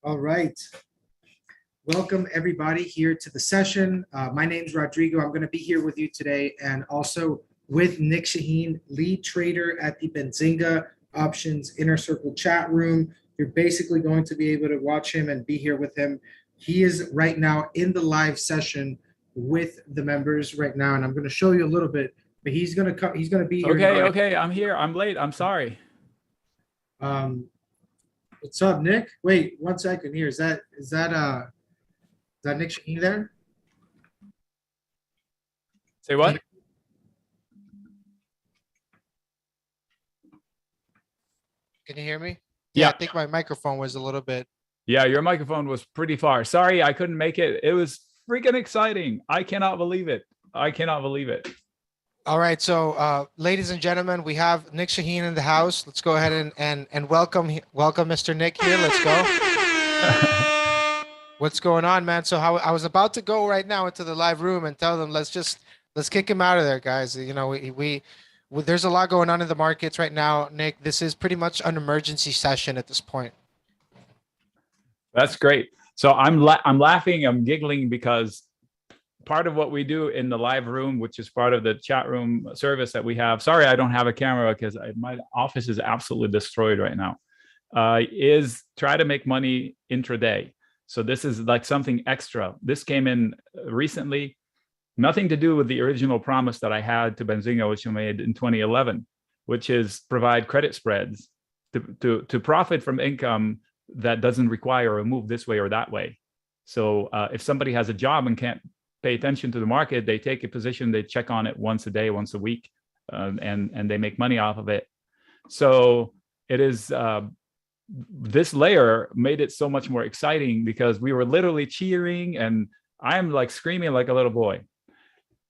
All right. Welcome everybody here to the session. My name's Rodrigo. I'm going to be here with you today and also with Nick Shaheen, lead trader at the Benzinga Options Inner Circle chat room. You're basically going to be able to watch him and be here with him. He is right now in the live session with the members right now, and I'm going to show you a little bit. But he's going to come. He's going to be here. Okay, I'm here. I'm late. I'm sorry. What's up, Nick? Wait 1 second here. Is that Nick Shaheen there? Say what? Can you hear me? Yeah. I think my microphone was a little bit. Yeah, your microphone was pretty far. Sorry, I couldn't make it. It was freaking exciting. I cannot believe it. All right. So, ladies and gentlemen, we have Nick Shaheen in the house. Let's go ahead and welcome Mr. Nick here. Let's go. What's going on, man? So I was about to go right now into the live room and tell them, let's kick him out of there, guys. You know, there's a lot going on in the markets right now, Nick. This is pretty much an emergency session at this point. That's great. So I'm laughing, I'm giggling because part of what we do in the live room, which is part of the chat room service that we have. Sorry, I don't have a camera because my office is absolutely destroyed right now. Is try to make money intraday. So this is like something extra. This came in recently, nothing to do with the original promise that I had to Benzinga, which I made in 2011, which is provide credit spreads to profit from income that doesn't require a move this way or that way. So if somebody has a job and can't pay attention to the market, they take a position, they check on it once a day, once a week, and they make money off of it. So it is, this layer made it so much more exciting because we were literally cheering and I'm like screaming like a little boy.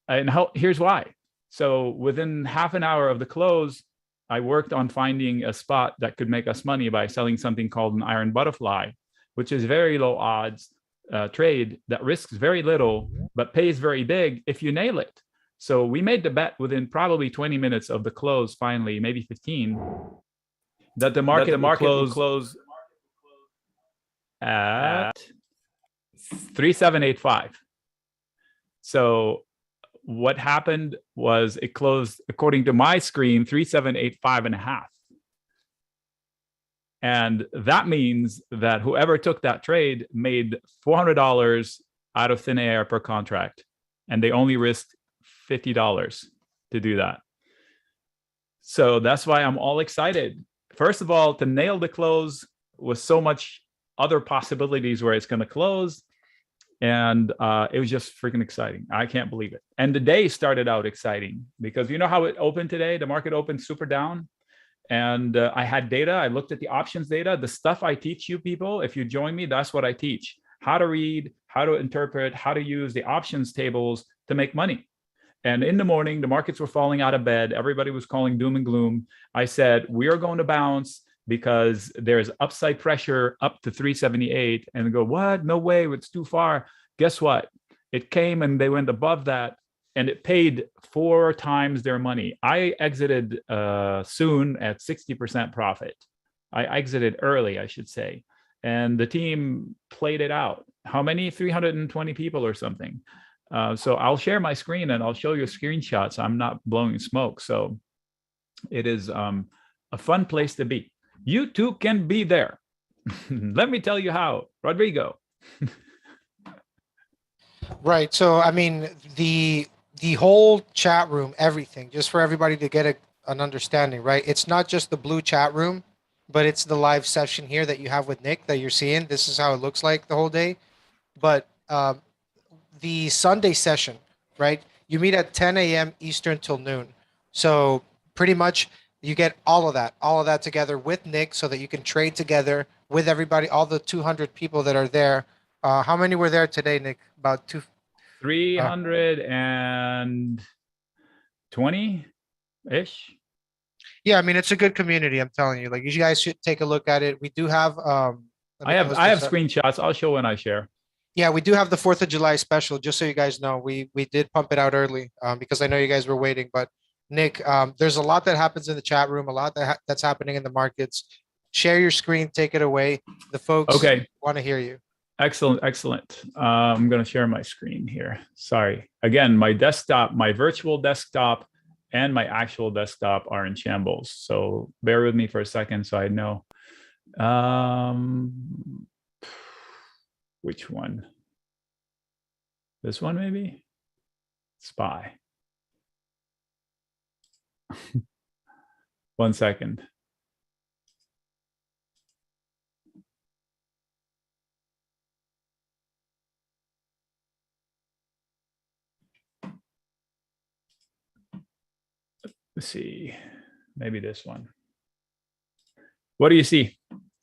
And here's why. So within half an hour of the close, I worked on finding a spot that could make us money by selling something called an iron butterfly, which is very low odds trade that risks very little, but pays very big if you nail it. So we made the bet within probably 20 minutes of the close, finally, maybe 15, that the market will close at 3785. So what happened was it closed, according to my screen, 3785.5. And that means that whoever took that trade made $400 out of thin air per contract. And they only risked $50 to do that. So that's why I'm all excited. First of all, to nail the close was so much other possibilities where it's going to close. And it was just freaking exciting. I can't believe it. And the day started out exciting because you know how it opened today? The market opened super down. And I had data. I looked at the options data. The stuff I teach you people, if you join me, that's what I teach. How to read, how to interpret, how to use the options tables to make money. And in the morning, the markets were falling out of bed. Everybody was calling doom and gloom. I said, we are going to bounce because there's upside pressure up to 378. And they go, what? No way, it's too far. Guess what? It came and they went above that. And it paid 4 times their money. I exited soon at 60% profit. I exited early, I should say. And the team played it out. How many? 320 people or something. So I'll share my screen and I'll show you screenshots. I'm not blowing smoke. So it is a fun place to be. You too can be there. Let me tell you how. Rodrigo. Right. So, I mean, the whole chat room, everything, just for everybody to get an understanding, right? It's not just the blue chat room, but it's the live session here that you have with Nick that you're seeing. This is how it looks like the whole day. But the Sunday session, right? You meet at 10 a.m. Eastern till noon. So pretty much you get all of that together with Nick so that you can trade together with everybody, all the 200 people that are there. How many were there today, Nick? About 320-ish. Yeah, I mean, it's a good community. I'm telling you, like, you guys should take a look at it. We do have. I have screenshots. I'll show when I share. Yeah, we do have the 4th of July special. Just so you guys know, we did pump it out early because I know you guys were waiting. But Nick, there's a lot that happens in the chat room, a lot that's happening in the markets. share your screen, take it away. The folks Okay. want to hear you. Excellent, excellent. I'm going to share my screen here. Sorry. Again, my desktop, my virtual desktop, and my actual desktop are in shambles. So bear with me for a second so I know. Which one? This one, maybe? Spy. 1 second. Let's see, maybe this one. What do you see?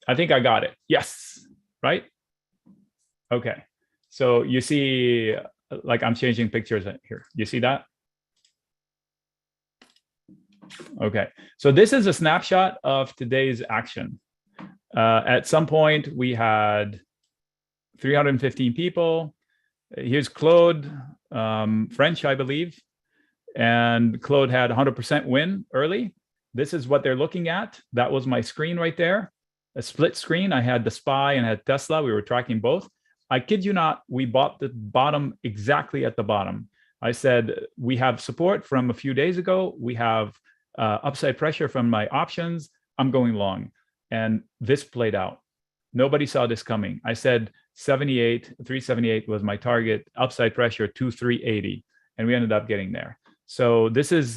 I think I got it. Yes, right? Okay. So you see, like I'm changing pictures here. You see that? Okay. So this is a snapshot of today's action. At some point, we had 315 people. Here's Claude, French, I believe. And Claude had 100% win early. This is what they're looking at. That was my screen right there. A split screen. I had the SPY and had Tesla. We were tracking both. I kid you not, we bought the bottom exactly at the bottom. I said, we have support from a few days ago. We have upside pressure from my options. I'm going long. And this played out. Nobody saw this coming. I said 378 was my target, upside pressure 380. And we ended up getting there. So this is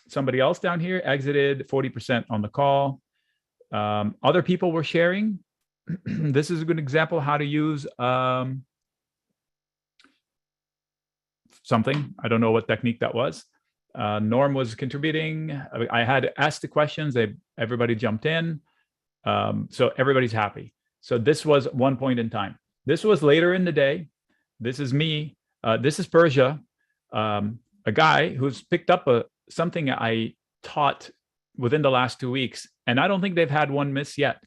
somebody else down here exited 40% on the call. Other people were sharing. This is a good example how to use something. I don't know what technique that was. Norm was contributing. I had asked the questions. Everybody jumped in. So everybody's happy. So this was one point in time. This was later in the day. This is me. This is Persia. A guy who's picked up something I taught within the last 2 weeks, and I don't think they've had one miss yet.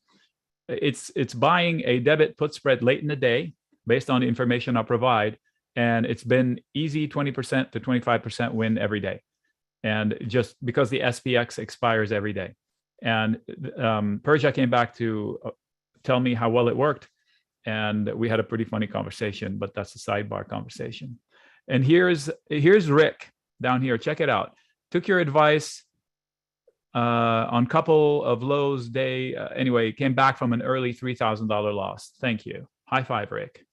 It's buying a debit put spread late in the day based on the information I provide, and it's been easy 20% to 25% win every day, and just because the SPX expires every day. And Persia came back to tell me how well it worked, and we had a pretty funny conversation, but that's a sidebar conversation. And here's Rick down here. Check it out. Took your advice on couple of lows day. Anyway, came back from an early $3,000 loss. Thank you. High five, Rick.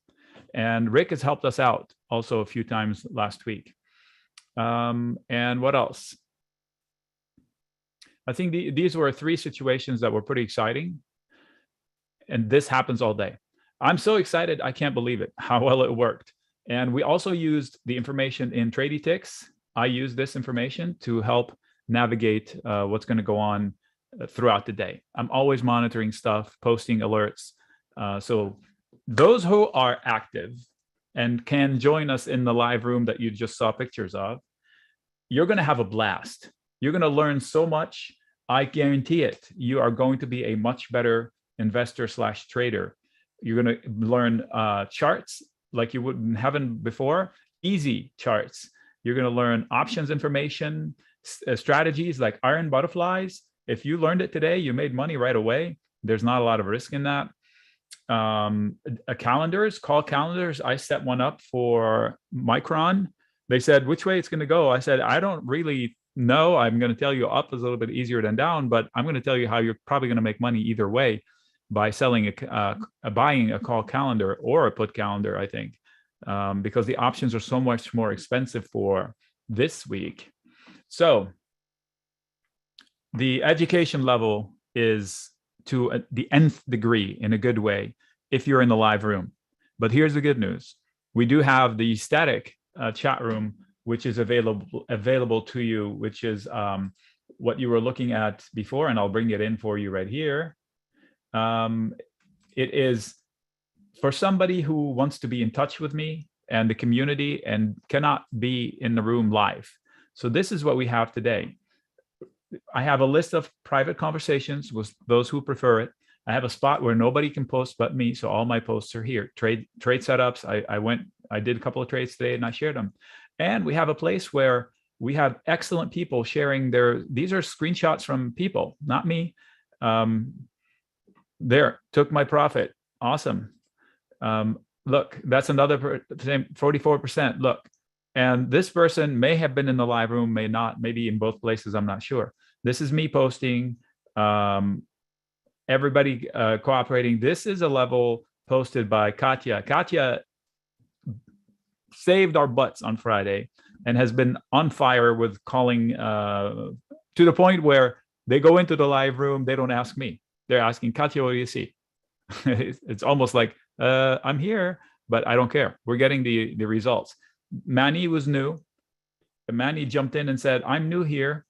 And Rick has helped us out also a few times last week. And what else? I think these were 3 situations that were pretty exciting. And this happens all day. I'm so excited. I can't believe it, how well it worked. And we also used the information in TradyTix. I use this information to help navigate what's going to go on throughout the day. I'm always monitoring stuff, posting alerts. So those who are active and can join us in the live room that you just saw pictures of, you're going to have a blast. You're going to learn so much. I guarantee it. You are going to be a much better investor/trader. You're going to learn charts like you haven't before, easy charts. You're going to learn options information, strategies like iron butterflies. If you learned it today, you made money right away. There's not a lot of risk in that. Call calendars. I set one up for Micron. They said, which way it's going to go? I said, I don't really know. I'm going to tell you up is a little bit easier than down, but I'm going to tell you how you're probably going to make money either way by selling buying a call calendar or a put calendar, I think, because the options are so much more expensive for this week. So the education level is to the nth degree in a good way if you're in the live room. But here's the good news. We do have the static chat room, which is available to you, which is what you were looking at before, and I'll bring it in for you right here. It is for somebody who wants to be in touch with me and the community and cannot be in the room live. So this is what we have today. I have a list of private conversations with those who prefer it. I have a spot where nobody can post but me, so all my posts are here. Trade setups. I did a couple of trades today and I shared them. And we have a place where we have excellent people sharing these are screenshots from people, not me. There, took my profit. Awesome. Look, that's another same 44%. Look, and this person may have been in the live room, may not, maybe in both places. I'm not sure. This is me posting. Everybody cooperating. This is a level posted by Katya. Katya saved our butts on Friday and has been on fire with calling to the point where they go into the live room. They don't ask me. They're asking, Katya, what do you see? It's almost like, I'm here, but I don't care. We're getting the results. Manny was new. Manny jumped in and said, I'm new here,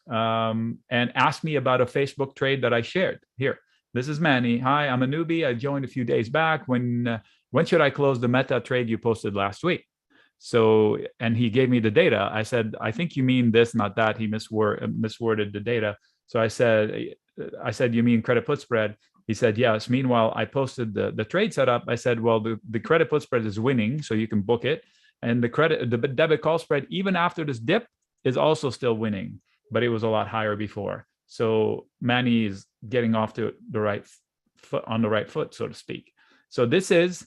and asked me about a Facebook trade that I shared. Here, this is Manny. Hi, I'm a newbie. I joined a few days back. When should I close the meta trade you posted last week? So, and he gave me the data. I said, I think you mean this, not that. He misworded the data. So I said, you mean credit put spread? He said, yes. Meanwhile, I posted the trade setup. I said, well, the credit put spread is winning, so you can book it. And the debit call spread, even after this dip, is also still winning, but it was a lot higher before. So Manny is getting off to the right foot, on the right foot, so to speak. So this is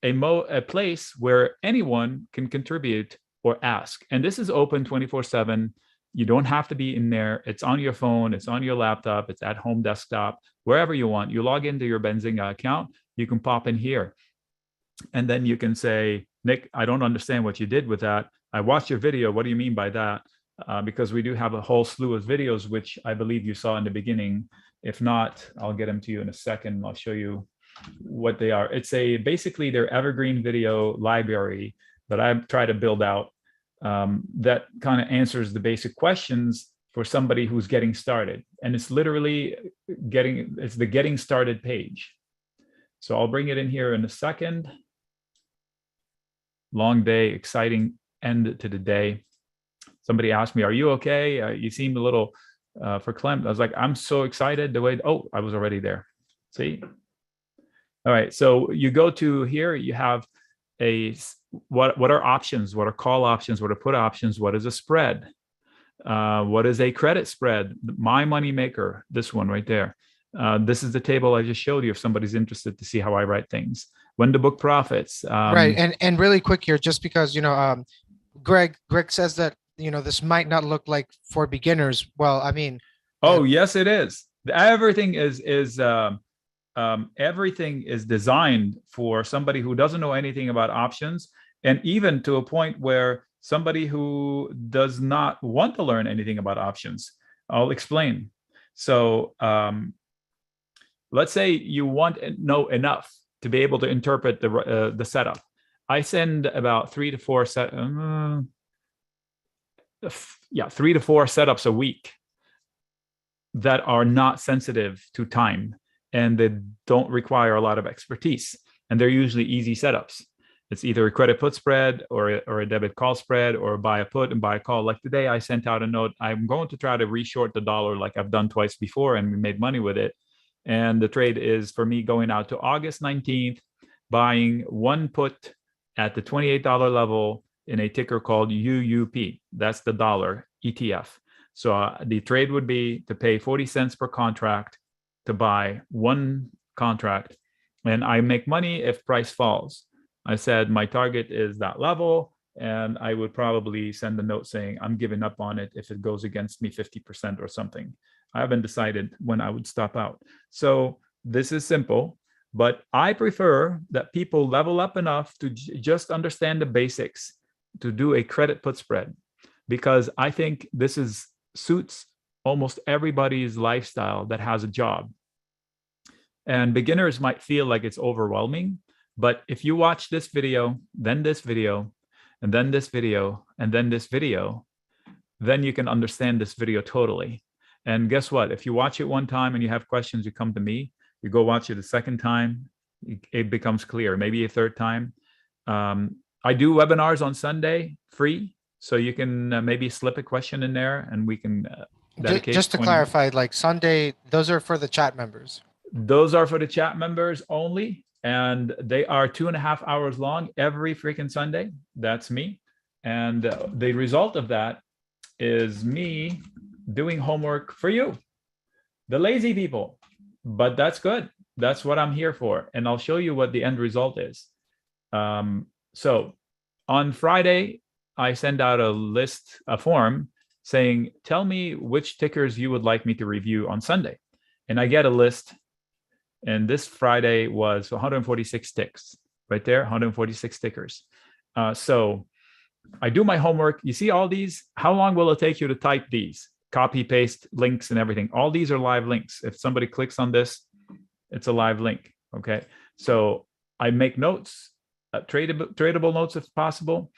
a place where anyone can contribute or ask. And this is open 24/7. You don't have to be in there. It's on your phone. It's on your laptop. It's at home desktop, wherever you want. You log into your Benzinga account. You can pop in here. And then you can say, Nick, I don't understand what you did with that. I watched your video. What do you mean by that? Because we do have a whole slew of videos, which I believe you saw in the beginning. If not, I'll get them to you in a second. I'll show you what they are. It's basically their evergreen video library that I've tried to build out that kind of answers the basic questions for somebody who's getting started. And it's literally it's the getting started page. So I'll bring it in here in a second. Long day, exciting end to the day. Somebody asked me, are you okay? You seemed a little verklempt. I was like, I'm so excited the way, oh, I was already there. See? All right, so you go to here, you have what are options? What are call options? What are put options? What is a spread? What is a credit spread? My money maker, this one right there. This is the table I just showed you if somebody's interested to see how I write things. When to book profits. Right, and really quick here, just because, Greg says that, this might not look like for beginners. Well, I mean. Oh, yes, it is. Everything everything is designed for somebody who doesn't know anything about options, and even to a point where somebody who does not want to learn anything about options. I'll explain. So let's say you want to know enough to be able to interpret the setup. I send about 3 to 4 setups a week that are not sensitive to time, and they don't require a lot of expertise. And they're usually easy setups. It's either a credit put spread or a debit call spread, or buy a put and buy a call. Like today, I sent out a note. I'm going to try to reshort the dollar like I've done twice before, and we made money with it. And the trade is for me going out to August 19th, buying one put at the $28 level in a ticker called UUP. That's the dollar ETF. So the trade would be to pay 40 cents per contract to buy one contract. And I make money if price falls. I said my target is that level, and I would probably send a note saying I'm giving up on it if it goes against me 50% or something. I haven't decided when I would stop out. So this is simple, but I prefer that people level up enough to just understand the basics to do a credit put spread, because I think this suits almost everybody's lifestyle that has a job. And beginners might feel like it's overwhelming, but if you watch this video, then this video, and then this video, and then this video, then you can understand this video totally. And guess what? If you watch it one time and you have questions, you come to me. You go watch it a second time, it becomes clear. Maybe a third time. I do webinars on Sunday, free. So you can maybe slip a question in there and we can dedicate. Just to clarify, like Sunday, those are for the chat members. Those are for the chat members only. And they are 2.5 hours long every freaking Sunday. That's me. And the result of that is me doing homework for you, the lazy people. but that's good. That's what I'm here for. And I'll show you what the end result is. So on Friday, I send out a form saying, tell me which tickers you would like me to review on Sunday. And I get a list. And this Friday was 146 ticks right there, 146 stickers. So I do my homework. You see all these? How long will it take you to type these? Copy, paste, links, and everything. All these are live links. If somebody clicks on this, it's a live link. Okay. So I make notes, tradable notes if possible.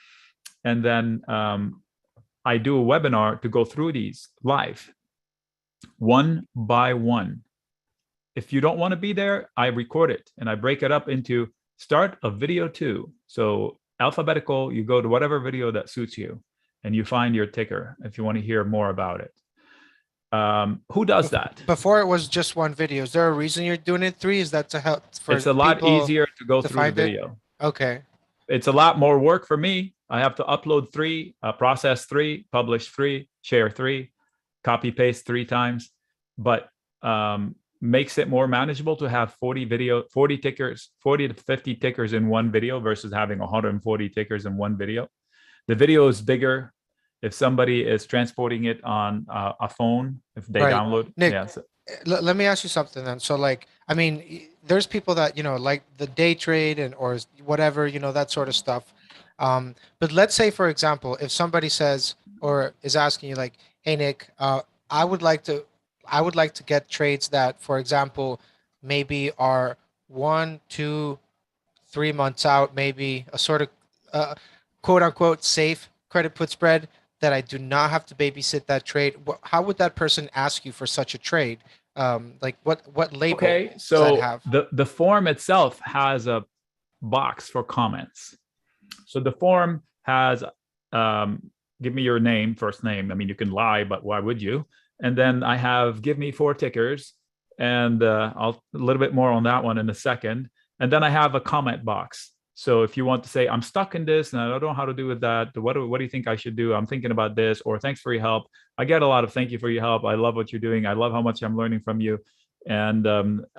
And then I do a webinar to go through these live, one by one. If you don't want to be there, I record it and I break it up into start of video 2. So alphabetical, you go to whatever video that suits you and you find your ticker if you want to hear more about it. Who does that? Before it was just one video. Is there a reason you're doing it 3? Is that to help for It's a lot easier to go to through the find it? video. Okay. It's a lot more work for me. I have to upload 3, process 3, publish 3, share 3, copy paste 3 times, but makes it more manageable to have 40 tickers, 40 to 50 tickers in one video versus having 140 tickers in one video. The video is bigger. If somebody is transporting it on a phone, if they download, Nick, yeah. So, let me ask you something then. So like, I mean, there's people that, you know, like the day trade and or whatever, you know, that sort of stuff. But let's say, for example, if somebody says or is asking you like, hey, Nick, I would like to get trades that, for example, maybe are 1, 2, 3 months out, maybe a sort of quote unquote safe credit put spread that I do not have to babysit that trade. How would that person ask you for such a trade? Like what label okay, does so that have? the form itself has a box for comments. So the form has give me your name, first name. I mean, you can lie, but why would you? And then I have give me 4 tickers, and I'll a little bit more on that one in a second. And then I have a comment box. So if you want to say, I'm stuck in this and I don't know how to do with that, what do you think I should do? I'm thinking about this, or thanks for your help. I get a lot of thank you for your help. I love what you're doing. I love how much I'm learning from you. And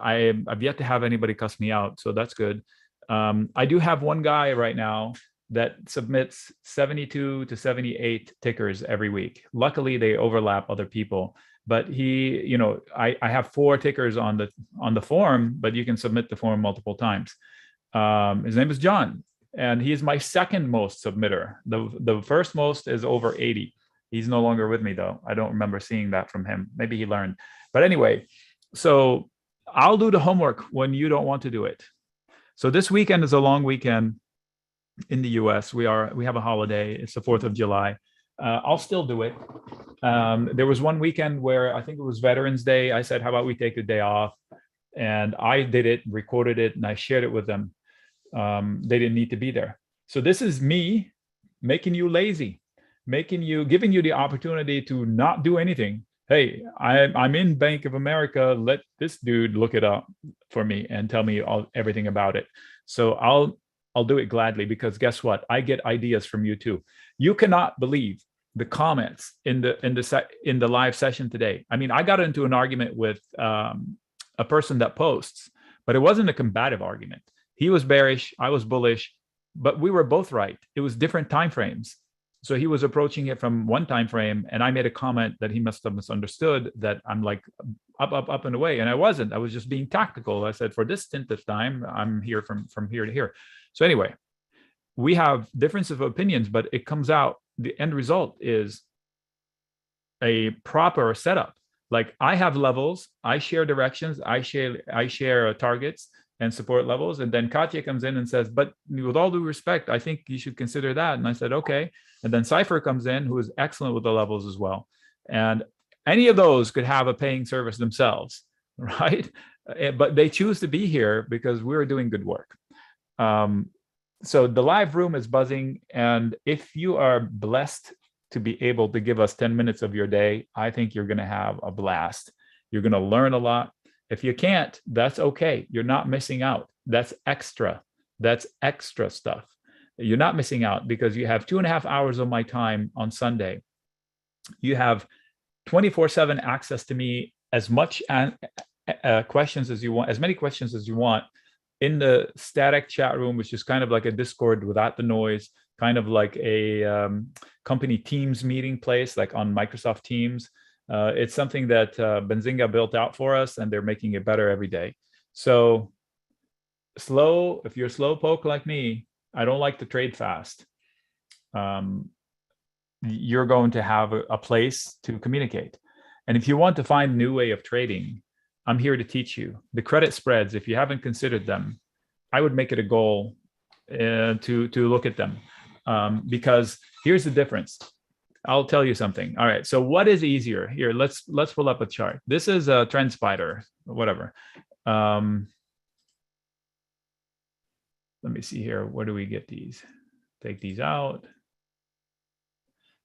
I've yet to have anybody cuss me out. So that's good. I do have one guy right now that submits 72 to 78 tickers every week. Luckily, they overlap other people. But he, you know, I have 4 tickers on the form, but you can submit the form multiple times. His name is John, and he is my second most submitter. The first most is over 80. He's no longer with me though. I don't remember seeing that from him. Maybe he learned. But anyway, so I'll do the homework when you don't want to do it. So this weekend is a long weekend in the US. We have a holiday. It's the 4th of July. I'll still do it. There was one weekend where I think it was Veterans Day. I said, how about we take the day off? And I did it, recorded it, and I shared it with them. They didn't need to be there. So this is me making you lazy, giving you the opportunity to not do anything. Hey, I'm in Bank of America. Let this dude look it up for me and tell me everything about it. So I'll do it gladly, because guess what? I get ideas from you too. You cannot believe the comments in the live session today. I mean, I got into an argument with a person that posts, but it wasn't a combative argument. He was bearish, I was bullish, but we were both right. It was different time frames. So he was approaching it from one time frame, and I made a comment that he must have misunderstood, that I'm like up and away, and I wasn't. I was just being tactical. I said, for this stint of time, I'm here from here to here. So anyway, we have difference of opinions, but it comes out, the end result is a proper setup. Like, I have levels, I share directions, I share targets and support levels. And then Katya comes in and says, but with all due respect, I think you should consider that. And I said, okay. And then Cypher comes in, who is excellent with the levels as well. And any of those could have a paying service themselves, right? But they choose to be here because we're doing good work. So the live room is buzzing. And if you are blessed to be able to give us 10 minutes of your day, I think you're going to have a blast. You're going to learn a lot. If you can't, that's okay. You're not missing out. That's extra. That's extra stuff. You're not missing out, because you have 2.5 hours of my time on Sunday. You have 24/7 access to me as much questions as you want, as many questions as you want in the static chat room, which is kind of like a Discord without the noise, kind of like a company Teams meeting place, like on Microsoft Teams. It's something that Benzinga built out for us, and they're making it better every day. So if you're slow poke like me, I don't like to trade fast. You're going to have a place to communicate. And if you want to find a new way of trading, I'm here to teach you. The credit spreads, if you haven't considered them, I would make it a goal to look at them, because here's the difference. I'll tell you something. All right. So what is easier here? Let's pull up a chart. This is a trend spider, whatever. Let me see here. Where do we get these? Take these out.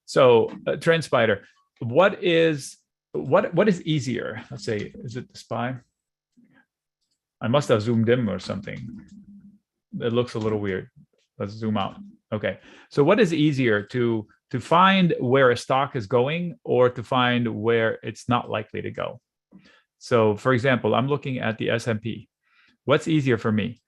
So trend spider. What is easier? Let's say, is it the SPY? I must have zoomed in or something. It looks a little weird. Let's zoom out. Okay. So what is easier, to find where a stock is going or to find where it's not likely to go? So for example, I'm looking at the S&P. What's easier for me?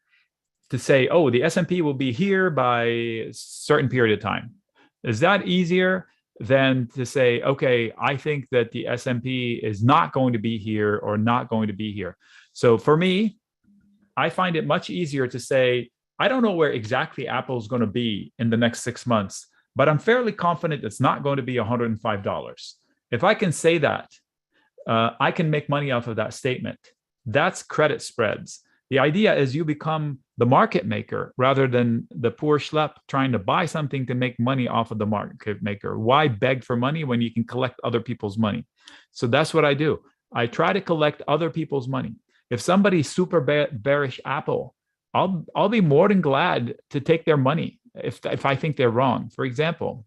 To say, oh, the S&P will be here by a certain period of time. Is that easier than to say, okay, I think that the S&P is not going to be here or not going to be here? So for me, I find it much easier to say, I don't know where exactly Apple is going to be in the next 6 months, but I'm fairly confident it's not going to be $105. If I can say that, I can make money off of that statement. That's credit spreads. The idea is you become the market maker rather than the poor schlep trying to buy something to make money off of the market maker. Why beg for money when you can collect other people's money? So that's what I do. I try to collect other people's money. If somebody's super bearish Apple, I'll be more than glad to take their money if I think they're wrong. For example,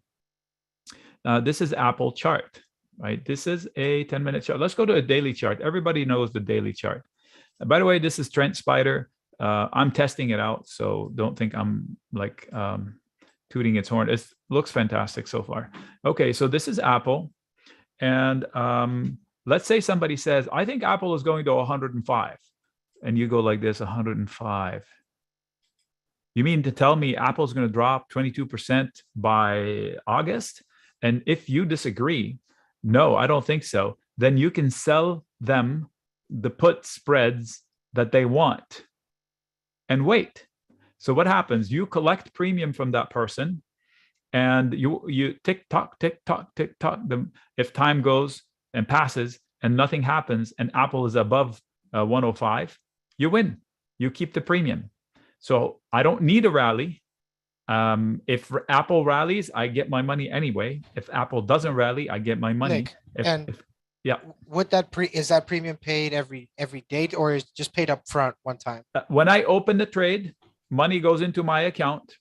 this is Apple chart, right? This is a 10-minute chart. Let's go to a daily chart. Everybody knows the daily chart. By the way, this is Trend Spider. I'm testing it out, so don't think I'm like tooting its horn. It looks fantastic so far. Okay, so this is Apple. And let's say somebody says, I think Apple is going to 105. And you go like this, 105. You mean to tell me Apple's going to drop 22% by August? And if you disagree, no, I don't think so, then you can sell them the put spreads that they want and wait. So what happens? You collect premium from that person and you tick tock. If time goes and passes and nothing happens and Apple is above 105, you win. You keep the premium. So I don't need a rally. If Apple rallies, I get my money anyway. If Apple doesn't rally, I get my money. Nick, yeah. Would is that premium paid every day, or is just paid up front one time? When I open the trade, money goes into my account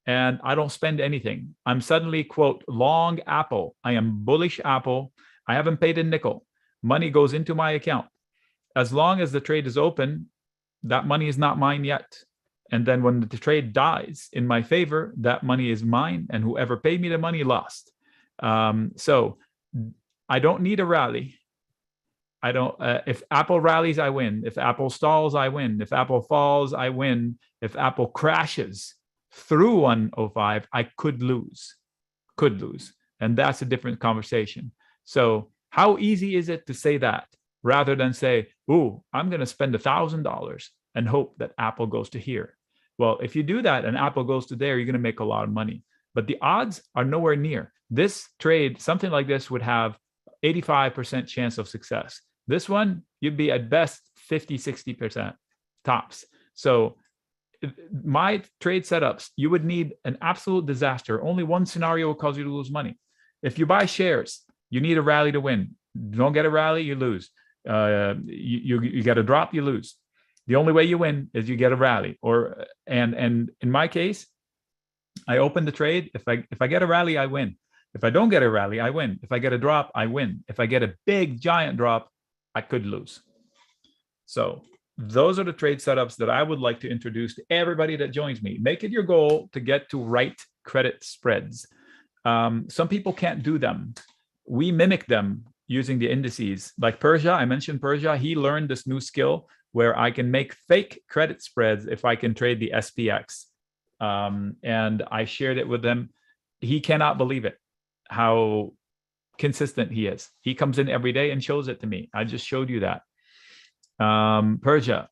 and I don't spend anything. I'm suddenly, quote, long Apple. I am bullish Apple. I haven't paid a nickel. Money goes into my account. As long as the trade is open, that money is not mine yet. And then when the trade dies in my favor, that money is mine, and whoever paid me the money lost. So I don't need a rally. I don't. If Apple rallies, I win. If Apple stalls, I win. If Apple falls, I win. If Apple crashes through 105, I could lose. And that's a different conversation. So how easy is it to say that rather than say, ooh, I'm going to spend $1,000 and hope that Apple goes to here? Well, if you do that and Apple goes to there, you're going to make a lot of money. But the odds are nowhere near. This trade, something like this, would have 85% chance of success. This one, you'd be at best 50, 60% tops. So my trade setups, you would need an absolute disaster. Only one scenario will cause you to lose money. If you buy shares, you need a rally to win. You don't get a rally, you lose. You get a drop, you lose. The only way you win is you get a rally. And in my case, I open the trade. If I get a rally, I win. If I don't get a rally, I win. If I get a drop, I win. If I get a big giant drop, I could lose. So those are the trade setups that I would like to introduce to everybody that joins me. Make it your goal to get to right credit spreads. Some people can't do them. We mimic them using the indices. Like Persia, I mentioned Persia. He learned this new skill where I can make fake credit spreads if I can trade the SPX. And I shared it with him. He cannot believe it, how consistent he is. He comes in every day and shows it to me. I just showed you that. Persia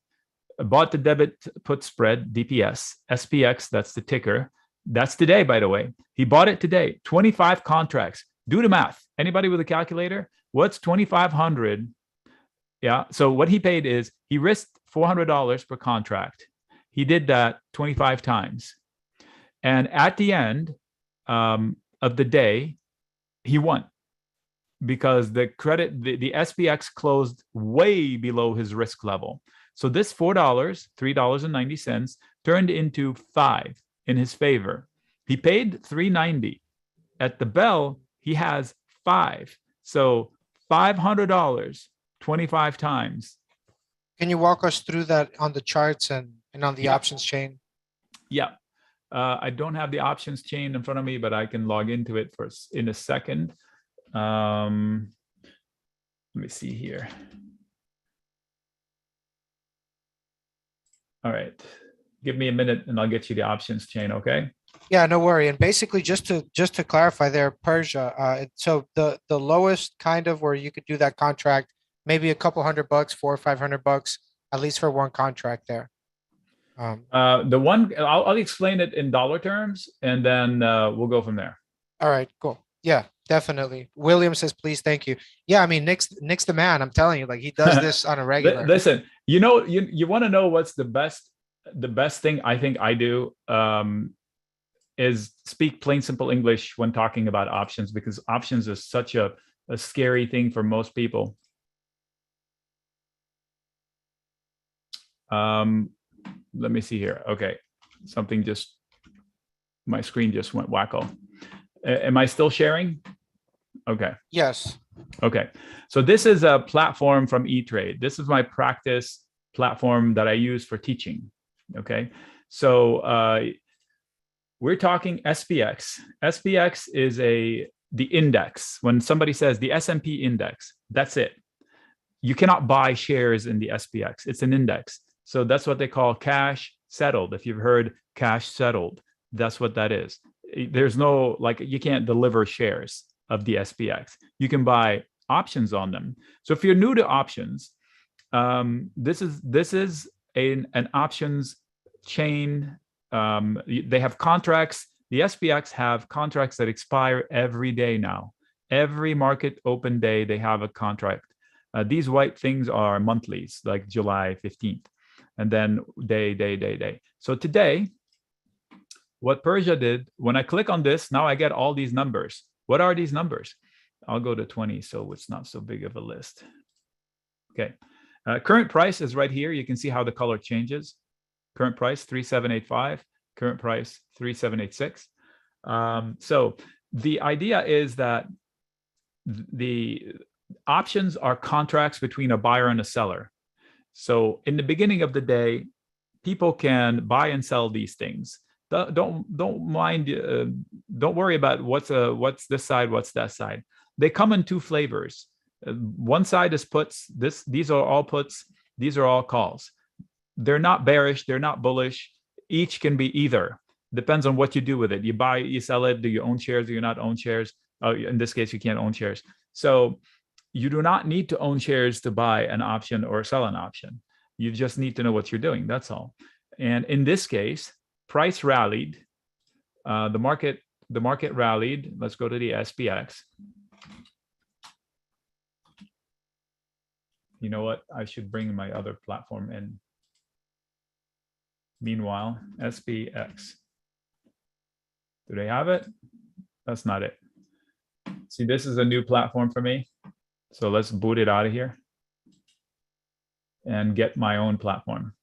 bought the debit put spread, DPS, SPX, that's the ticker. That's today, by the way. He bought it today, 25 contracts. Do the math. Anybody with a calculator? What's 2,500? Yeah. So what he paid is he risked $400 per contract. He did that 25 times. And at the end of the day, he won because the SPX closed way below his risk level. So this $4, $3.90 turned into $5 in his favor. He paid $3.90. At the bell, he has $5. So $500, 25 times. Can you walk us through that on the charts and on the options chain? Yeah. I don't have the options chain in front of me, but I can log into it in a second. Let me see here. All right. Give me a minute and I'll get you the options chain, okay? Yeah, no worry. And basically, just to clarify there, Persia. So the lowest kind of where you could do that contract, maybe a couple $100, $400 or $500, at least for one contract there. The one I'll explain it in dollar terms, and then we'll go from there. All right, cool. Yeah, definitely. William says, please, thank you. Yeah, I mean, Nick's the man. I'm telling you, like he does this on a regular. Listen, you want to know what's the best thing I think I do is speak plain, simple English when talking about options, because options is such a scary thing for most people. Let me see here. Okay, my screen just went wacko. Am I still sharing? Okay. Yes. Okay. So this is a platform from E-Trade. This is my practice platform that I use for teaching. Okay. So we're talking SPX. SPX is the index. When somebody says the S&P index, that's it. You cannot buy shares in the SPX. It's an index. So that's what they call cash settled. If you've heard cash settled, that's what that is. There's no, like, you can't deliver shares of the SPX. You can buy options on them. So if you're new to options, this is an options chain. They have contracts. The SPX have contracts that expire every day now. Every market open day, they have a contract. These white things are monthlies, like July 15th. And then day. So today, what Persia did, when I click on this, now I get all these numbers. What are these numbers? I'll go to 20, so it's not so big of a list. Okay. Current price is right here. You can see how the color changes. Current price, 3785. Current price, 3786. So the idea is that the options are contracts between a buyer and a seller. So in the beginning of the day, people can buy and sell these things. Don't worry about what's this side, what's that side. They come in two flavors. One side is puts. These are all puts. These are all calls. They're not bearish. They're not bullish. Each can be either. Depends on what you do with it. You buy, you sell it. Do you own shares? Do you not own shares? In this case, you can't own shares. So you do not need to own shares to buy an option or sell an option. You just need to know what you're doing. That's all. And in this case, price rallied. The market rallied. Let's go to the SPX. You know what? I should bring my other platform in. Meanwhile, SPX. Do they have it? That's not it. See, this is a new platform for me. So let's boot it out of here and get my own platform.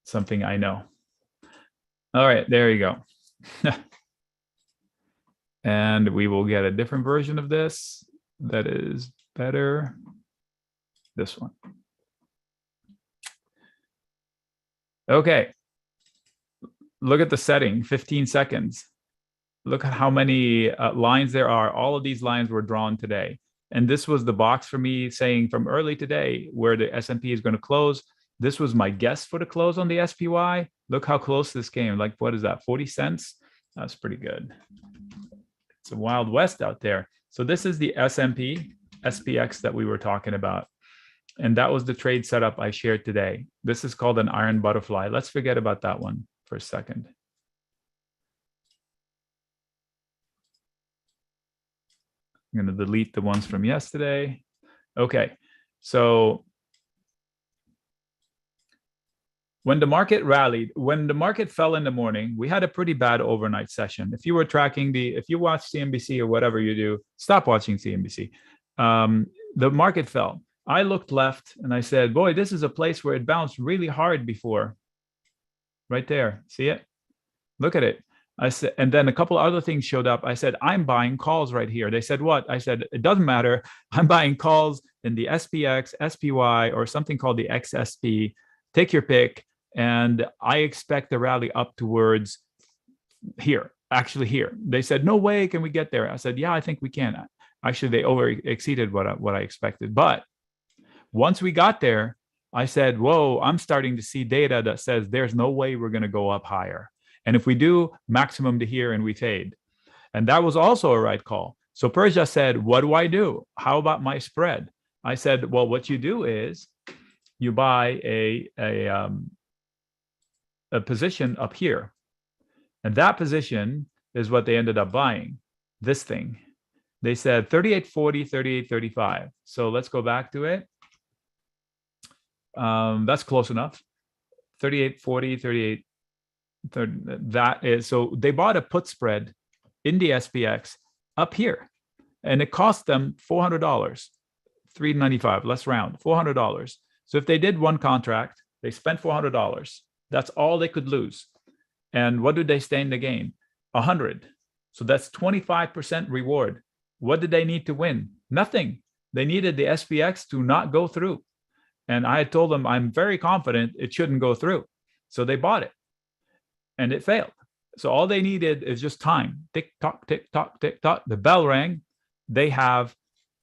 Something I know. All right, there you go. And we will get a different version of this that is better. This one. Okay. Look at the setting, 15 seconds. Look at how many lines there are. All of these lines were drawn today. And this was the box for me saying from early today where the S&P is going to close. This was my guess for the close on the SPY. Look how close this came. Like, what is that, 40 cents? That's pretty good. It's a wild west out there. So this is the S&P, SPX that we were talking about. And that was the trade setup I shared today. This is called an iron butterfly. Let's forget about that one for a second. I'm going to delete the ones from yesterday. Okay, so when the market rallied, when the market fell in the morning, we had a pretty bad overnight session. If you were tracking if you watch CNBC or whatever you do, stop watching CNBC. The market fell. I looked left and I said, boy, this is a place where it bounced really hard before. Right there, see it? Look at it. I said, and then a couple other things showed up. I said, I'm buying calls right here. They said, what? I said, it doesn't matter. I'm buying calls in the SPX, SPY, or something called the XSP. Take your pick. And I expect the rally up towards here, actually here. They said, no way can we get there. I said, yeah, I think we can. Actually, they over exceeded what I expected. But once we got there, I said, whoa, I'm starting to see data that says there's no way we're going to go up higher. And if we do, maximum to here and we fade. And that was also a right call. So Persia said, what do I do? How about my spread? I said, well, what you do is you buy a position up here. And that position is what they ended up buying, this thing. They said 38.40, 38.35. So let's go back to it. That's close enough. 38.40, 38. That is, so they bought a put spread in the SPX up here, and it cost them $400, $395. Let's round $400. So if they did one contract, they spent $400. That's all they could lose. And what did they stand to gain? 100. So that's 25% reward. What did they need to win? Nothing. They needed the SPX to not go through. And I had told them I'm very confident it shouldn't go through. So they bought it. And it failed. So all they needed is just time. Tick tock, tick tock, tick tock. The bell rang. They have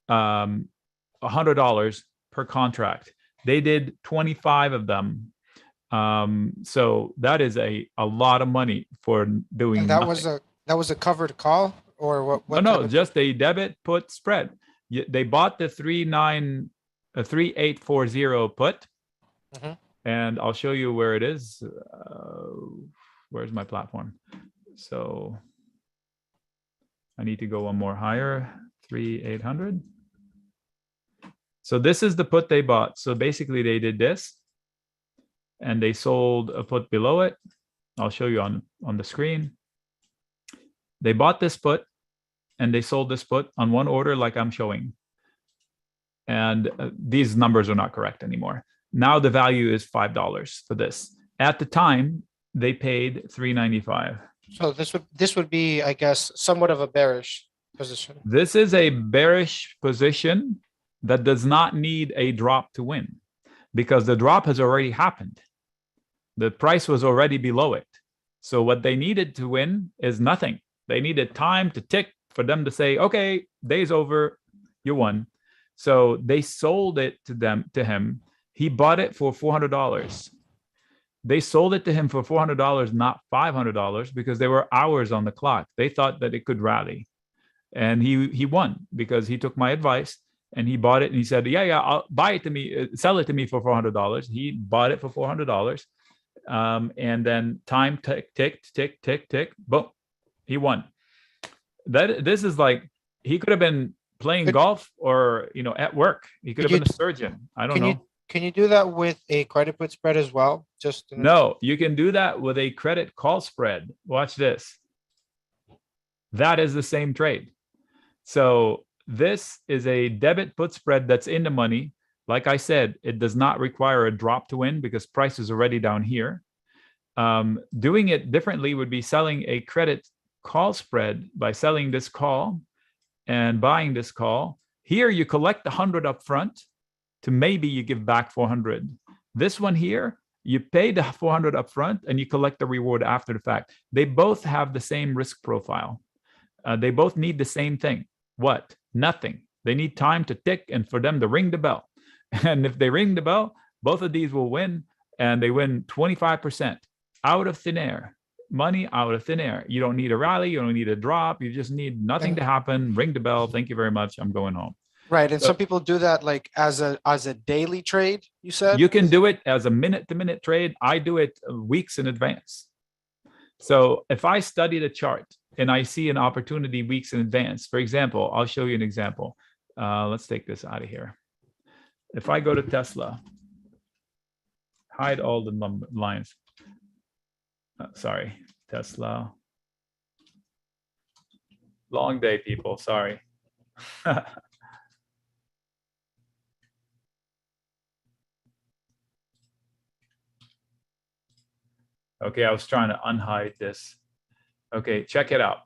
$100 per contract. They did 25 of them. So that is a lot of money for doing. And that was a covered call, or what? No, just a debit put spread. They bought the 3840 put, and I'll show you where it is. Where's my platform? So I need to go one more higher, 3,800. So this is the put they bought. So basically they did this and they sold a put below it. I'll show you on the screen. They bought this put and they sold this put on one order like I'm showing. And these numbers are not correct anymore. Now the value is $5 for this. At the time, they paid $395. So this would be, I guess, somewhat of a bearish position. This is a bearish position that does not need a drop to win, because the drop has already happened. The price was already below it. So what they needed to win is nothing. They needed time to tick for them to say, okay, day's over, you won. So they sold it to him. He bought it for $400. They sold it to him for $400, not $500, because there were hours on the clock. They thought that it could rally. And he won because he took my advice and he bought it and he said, yeah, I'll buy it to me, sell it to me for $400. He bought it for $400. And then time tick, boom, he won. This is like, he could have been playing golf or, at work. He could have been a surgeon. I don't know. Can you do that with a credit put spread as well? No, you can do that with a credit call spread. Watch this. That is the same trade. So this is a debit put spread that's in the money. Like I said, it does not require a drop to win because price is already down here. Doing it differently would be selling a credit call spread by selling this call and buying this call. Here you collect 100 up front to maybe you give back 400. This one here, you pay the 400 up front and you collect the reward after the fact. They both have the same risk profile. They both need the same thing. What? Nothing. They need time to tick and for them to ring the bell. And if they ring the bell, both of these will win, and they win 25% out of thin air. Money out of thin air. You don't need a rally. You don't need a drop. You just need nothing to happen. Ring the bell. Thank you very much. I'm going home. Right. And So- some people do that like as a daily trade, you said? You can do it as a minute-to-minute trade. I do it weeks in advance. So if I study the chart and I see an opportunity weeks in advance, for example, I'll show you an example. Let's take this out of here. If I go to Tesla, hide all the lines. Sorry, Tesla. Long day, people. Sorry. Okay, I was trying to unhide this. Okay, check it out.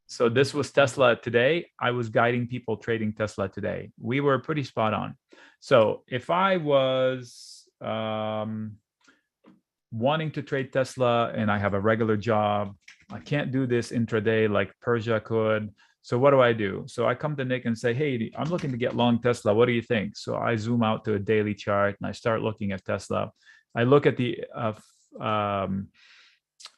So this was Tesla today. I was guiding people trading Tesla today. We were pretty spot on. So if I was wanting to trade Tesla and I have a regular job, I can't do this intraday like Persia could. So what do? So I come to Nick and say, hey, I'm looking to get long Tesla. What do you think? So I zoom out to a daily chart and I start looking at Tesla. I look at the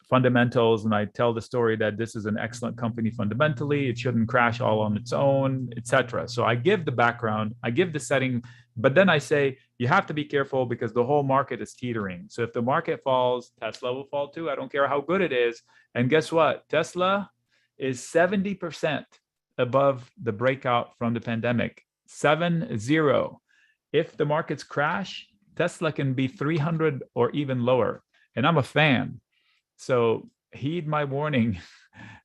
fundamentals and I tell the story that this is an excellent company fundamentally. It shouldn't crash all on its own, etc. So I give the background, I give the setting, but then I say you have to be careful because the whole market is teetering. So if the market falls, Tesla will fall too. I don't care how good it is. And guess what? Tesla is 70% above the breakout from the pandemic. 7-0. If the markets crash, Tesla can be 300 or even lower. And I'm a fan. So heed my warning.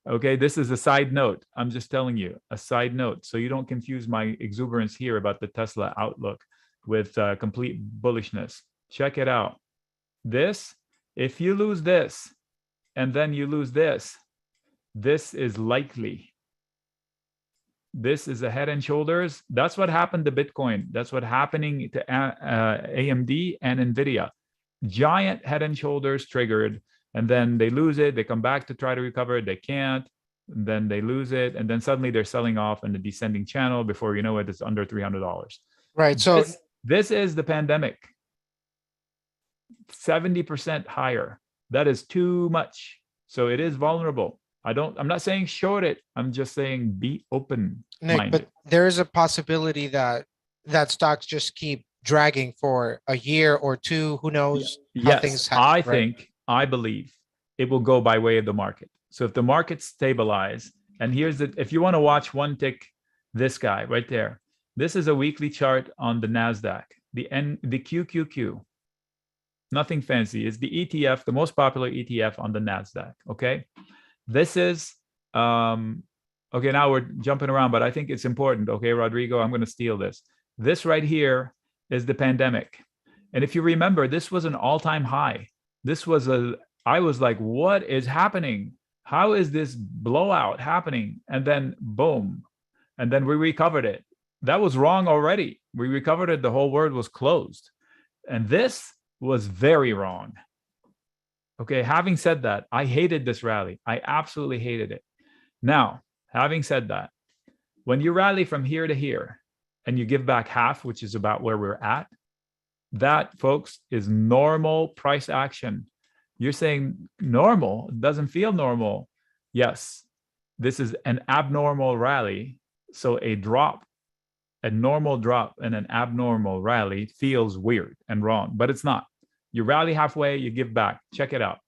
Okay, this is a side note. I'm just telling you, a side note. So you don't confuse my exuberance here about the Tesla outlook with complete bullishness. Check it out. This, if you lose this, and then you lose this, this is likely. This is a head and shoulders. That's what happened to Bitcoin. That's what happening to AMD and NVIDIA. Giant head and shoulders triggered, and then they lose it. They come back to try to recover it. They can't. And then they lose it. And then suddenly they're selling off in the descending channel. Before you know it, it's under $300. Right. So this is the pandemic. 70% higher. That is too much. So it is vulnerable. I'm not saying short it. I'm just saying be open. Nick, but there is a possibility that stocks just keep dragging for a year or two. Who knows how things happen? I believe it will go by way of the market. So if the markets stabilize, and if you want to watch one tick, this guy right there, this is a weekly chart on the NASDAQ, the QQQ, nothing fancy. It's the ETF, the most popular ETF on the NASDAQ. Okay. This is, okay, now we're jumping around, but I think it's important. Okay, Rodrigo, I'm going to steal this. This right here is the pandemic. And if you remember, this was an all-time high. I was like, what is happening? How is this blowout happening? And then boom. And then we recovered it. That was wrong already. We recovered it. The whole world was closed. And this was very wrong. Okay, having said that, I hated this rally. I absolutely hated it. Now, having said that, when you rally from here to here and you give back half, which is about where we're at, that, folks, is normal price action. You're saying normal, it doesn't feel normal. Yes, this is an abnormal rally. So a normal drop and an abnormal rally feels weird and wrong, but it's not. You rally halfway, you give back. Check it out.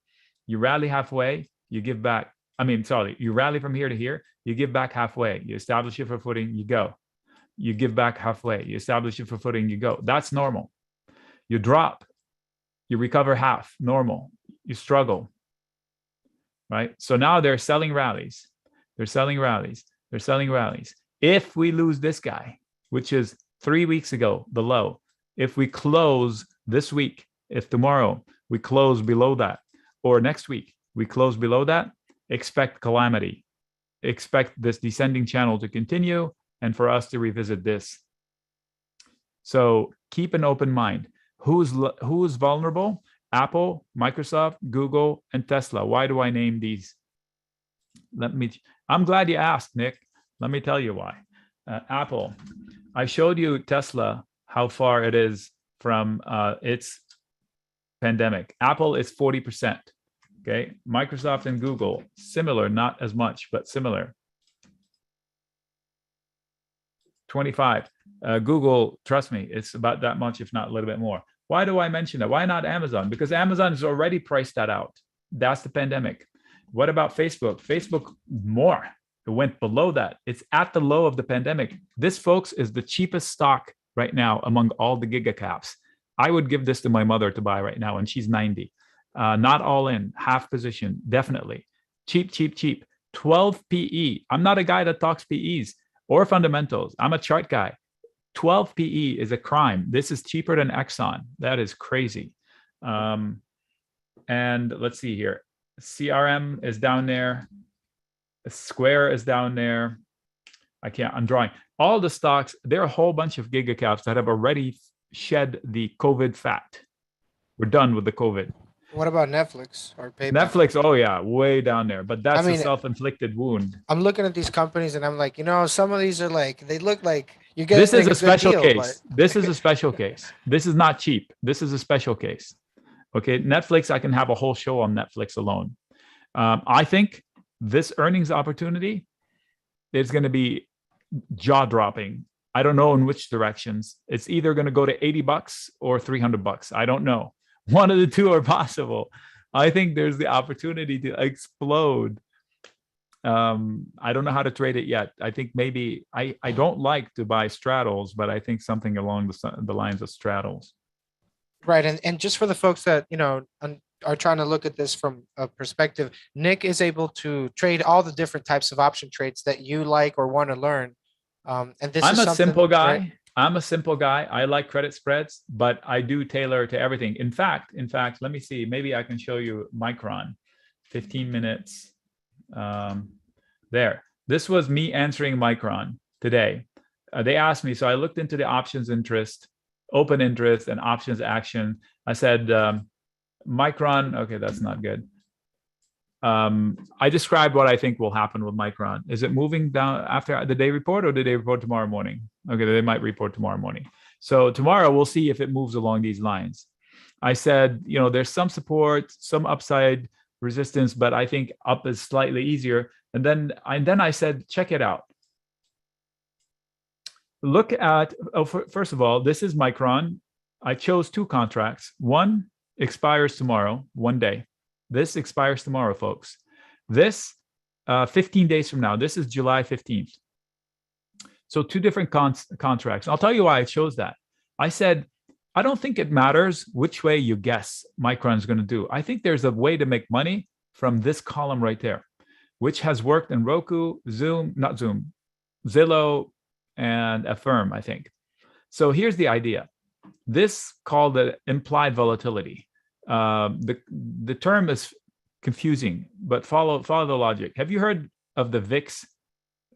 You rally halfway, you give back. You rally from here to here, you give back halfway. You establish it for footing, you go. You give back halfway. You establish it for footing, you go. That's normal. You drop, you recover half, normal. You struggle, right? So now they're selling rallies. They're selling rallies. They're selling rallies. If we lose this guy, which is 3 weeks ago, the low, if we close this week, if tomorrow we close below that, or next week we close below that, expect calamity. Expect this descending channel to continue and for us to revisit this. So keep an open mind. Who's vulnerable? Apple, Microsoft, Google, and Tesla. Why do I name these? I'm glad you asked, Nick. Let me tell you why. Apple, I showed you Tesla, how far it is from its pandemic. Apple is 40%. Okay. Microsoft and Google, similar, not as much, but similar. 25. Google, trust me, it's about that much, if not a little bit more. Why do I mention that? Why not Amazon? Because Amazon has already priced that out. That's the pandemic. What about Facebook? Facebook more. It went below that. It's at the low of the pandemic. This, folks, is the cheapest stock right now among all the giga caps. I would give this to my mother to buy right now, and she's 90. Not all in, half position, definitely. Cheap, cheap, cheap. 12 PE. I'm not a guy that talks PEs or fundamentals. I'm a chart guy. 12 PE is a crime. This is cheaper than Exxon. That is crazy. And let's see here. CRM is down there. Square is down there. I'm drawing. All the stocks, there are a whole bunch of giga caps that have already shed the COVID fat. We're done with the COVID. What about Netflix or PayPal? Netflix, oh yeah, way down there. But that's I mean, a self-inflicted wound. I'm looking at these companies and I'm like, some of these are like, they look like you're getting This is a special deal, case. but... This is a special case. This is not cheap. This is a special case. Okay, Netflix, I can have a whole show on Netflix alone. I think this earnings opportunity is going to be jaw-dropping. I don't know in which directions. It's either going to go to $80 or $300. I don't know. One of the two are possible. I think there's the opportunity to explode. I don't know how to trade it yet. I think maybe I don't like to buy straddles, but I think something along the lines of straddles. Right. And just for the folks that, are trying to look at this from a perspective, Nick is able to trade all the different types of option trades that you like or want to learn. And this I'm is a simple guy. Right? I'm a simple guy. I like credit spreads, but I do tailor to everything. In fact, let me see. Maybe I can show you Micron, 15 minutes. There. This was me answering Micron today. They asked me, so I looked into the options interest, open interest, and options action. I said, Micron, okay, that's not good. I described what I think will happen with Micron. Is it moving down after the day report, or did they report tomorrow morning? Okay, they might report tomorrow morning. So tomorrow we'll see if it moves along these lines. I said, there's some support, some upside resistance, but I think up is slightly easier. And then I said, check it out. Look at, first of all, this is Micron. I chose two contracts. One expires tomorrow, one day. This expires tomorrow, folks. This 15 days from now, this is July 15th. So two different contracts. I'll tell you why I chose that. I said, I don't think it matters which way you guess Micron is going to do. I think there's a way to make money from this column right there, which has worked in Roku, Zillow, and Affirm, I think. So here's the idea. This called the implied volatility. The term is confusing, but follow the logic. Have you heard of the VIX?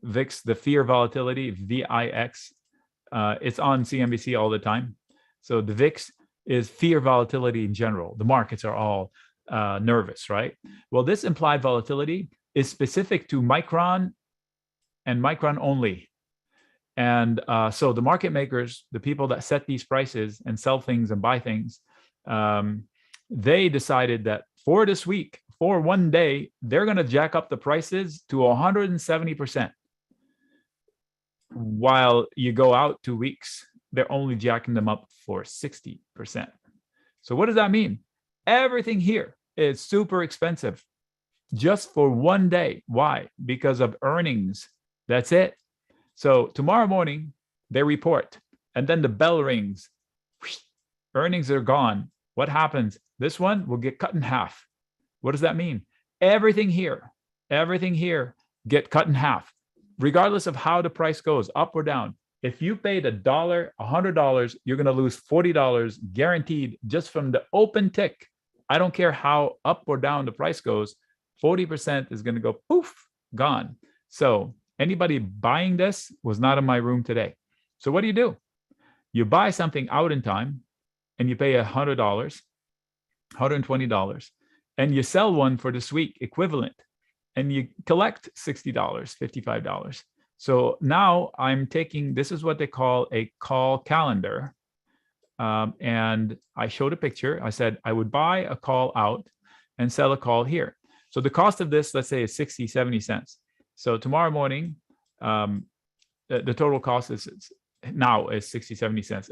VIX, the fear volatility, VIX. It's on CNBC all the time. So the VIX is fear volatility in general. The markets are all nervous, right? Well, this implied volatility is specific to Micron and Micron only. And so the market makers, the people that set these prices and sell things and buy things, they decided that for this week, for one day, they're going to jack up the prices to 170%. While you go out 2 weeks, they're only jacking them up for 60%. So what does that mean? Everything here is super expensive just for one day. Why? Because of earnings. That's it. So tomorrow morning, they report, and then the bell rings. Earnings are gone. What happens? This one will get cut in half. What does that mean? Everything here get cut in half, regardless of how the price goes, up or down. If you paid $100, you're going to lose $40 guaranteed just from the open tick. I don't care how up or down the price goes, 40% is going to go poof, gone. So anybody buying this was not in my room today. So what do? You buy something out in time and you pay $100, $120, and you sell one for this week equivalent. and you collect $60, $55. So now I'm taking, this is what they call a call calendar. And I showed a picture. I said I would buy a call out and sell a call here. So the cost of this, let's say, is 60, 70 cents. So tomorrow morning, the total cost is now is 60, 70 cents.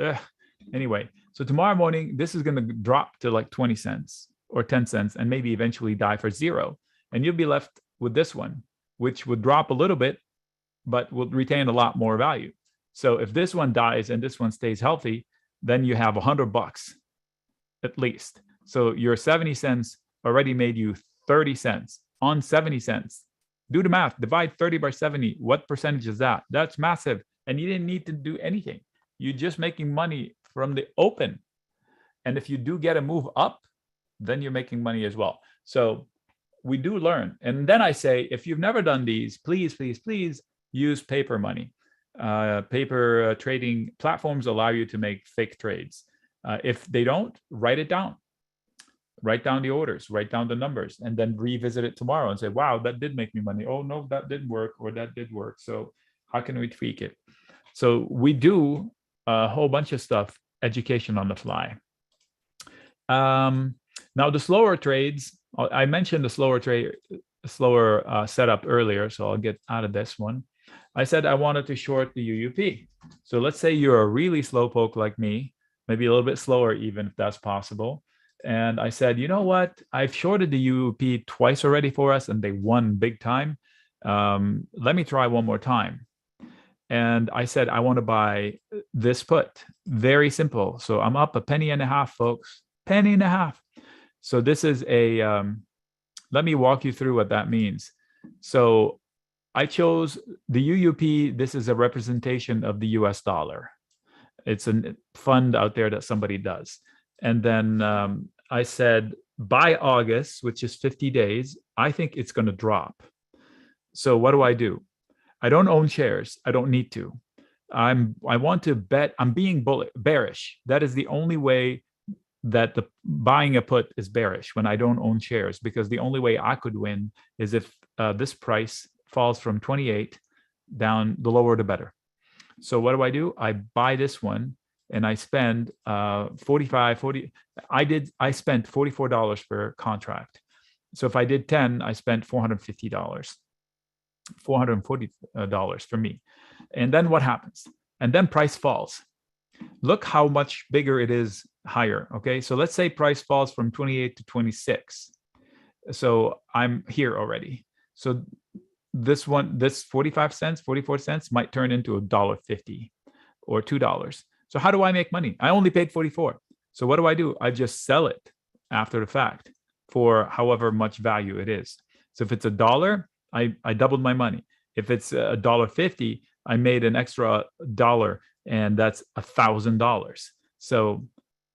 Anyway, so tomorrow morning, this is going to drop to like 20 cents or 10 cents and maybe eventually die for zero. And you'll be left with this one, which would drop a little bit, but will retain a lot more value. So if this one dies and this one stays healthy, then you have $100 at least. So your 70 cents already made you 30 cents on 70 cents. Do the math, divide 30 by 70. What percentage is that? That's massive. And you didn't need to do anything. You're just making money from the open. And if you do get a move up, then you're making money as well. So we do learn. And then I say, if you've never done these, please, please, please use paper money. Paper trading platforms allow you to make fake trades. If they don't, write it down. Write down the orders, write down the numbers, and then revisit it tomorrow and say, wow, that did make me money. Oh, no, that didn't work, or that did work. So how can we tweak it? So we do a whole bunch of stuff, education on the fly. Now, the slower trades, I mentioned the slower setup earlier, so I'll get out of this one. I said I wanted to short the UUP. So let's say you're a really slow poke like me, maybe a little bit slower even if that's possible. And I said, you know what? I've shorted the UUP twice already for us and they won big time. Let me try one more time. And I said, I want to buy this put. Very simple. So I'm up a penny and a half, folks. Penny and a half. So this is a, let me walk you through what that means. So I chose the UUP. This is a representation of the US dollar. It's a fund out there that somebody does. And then I said, by August, which is 50 days, I think it's going to drop. So what do? I don't own shares. I don't need to. I want to bet. I'm being bearish. That is the only way that the buying a put is bearish, when I don't own shares, because the only way I could win is if this price falls from 28 down, the lower the better. So what do? I buy this one and I spend I spent $44 per contract. So if I did 10, I spent $450, $440 for me. And then what happens? And then price falls. Look how much bigger it is higher. Okay. So let's say price falls from 28 to 26. So I'm here already. So this 45 cents, 44 cents might turn into $1.50 or $2. So how do I make money? I only paid 44. So what do? I just sell it after the fact for however much value it is. So if it's $1, I doubled my money. If it's $1.50, I made an extra $1, and that's $1,000. So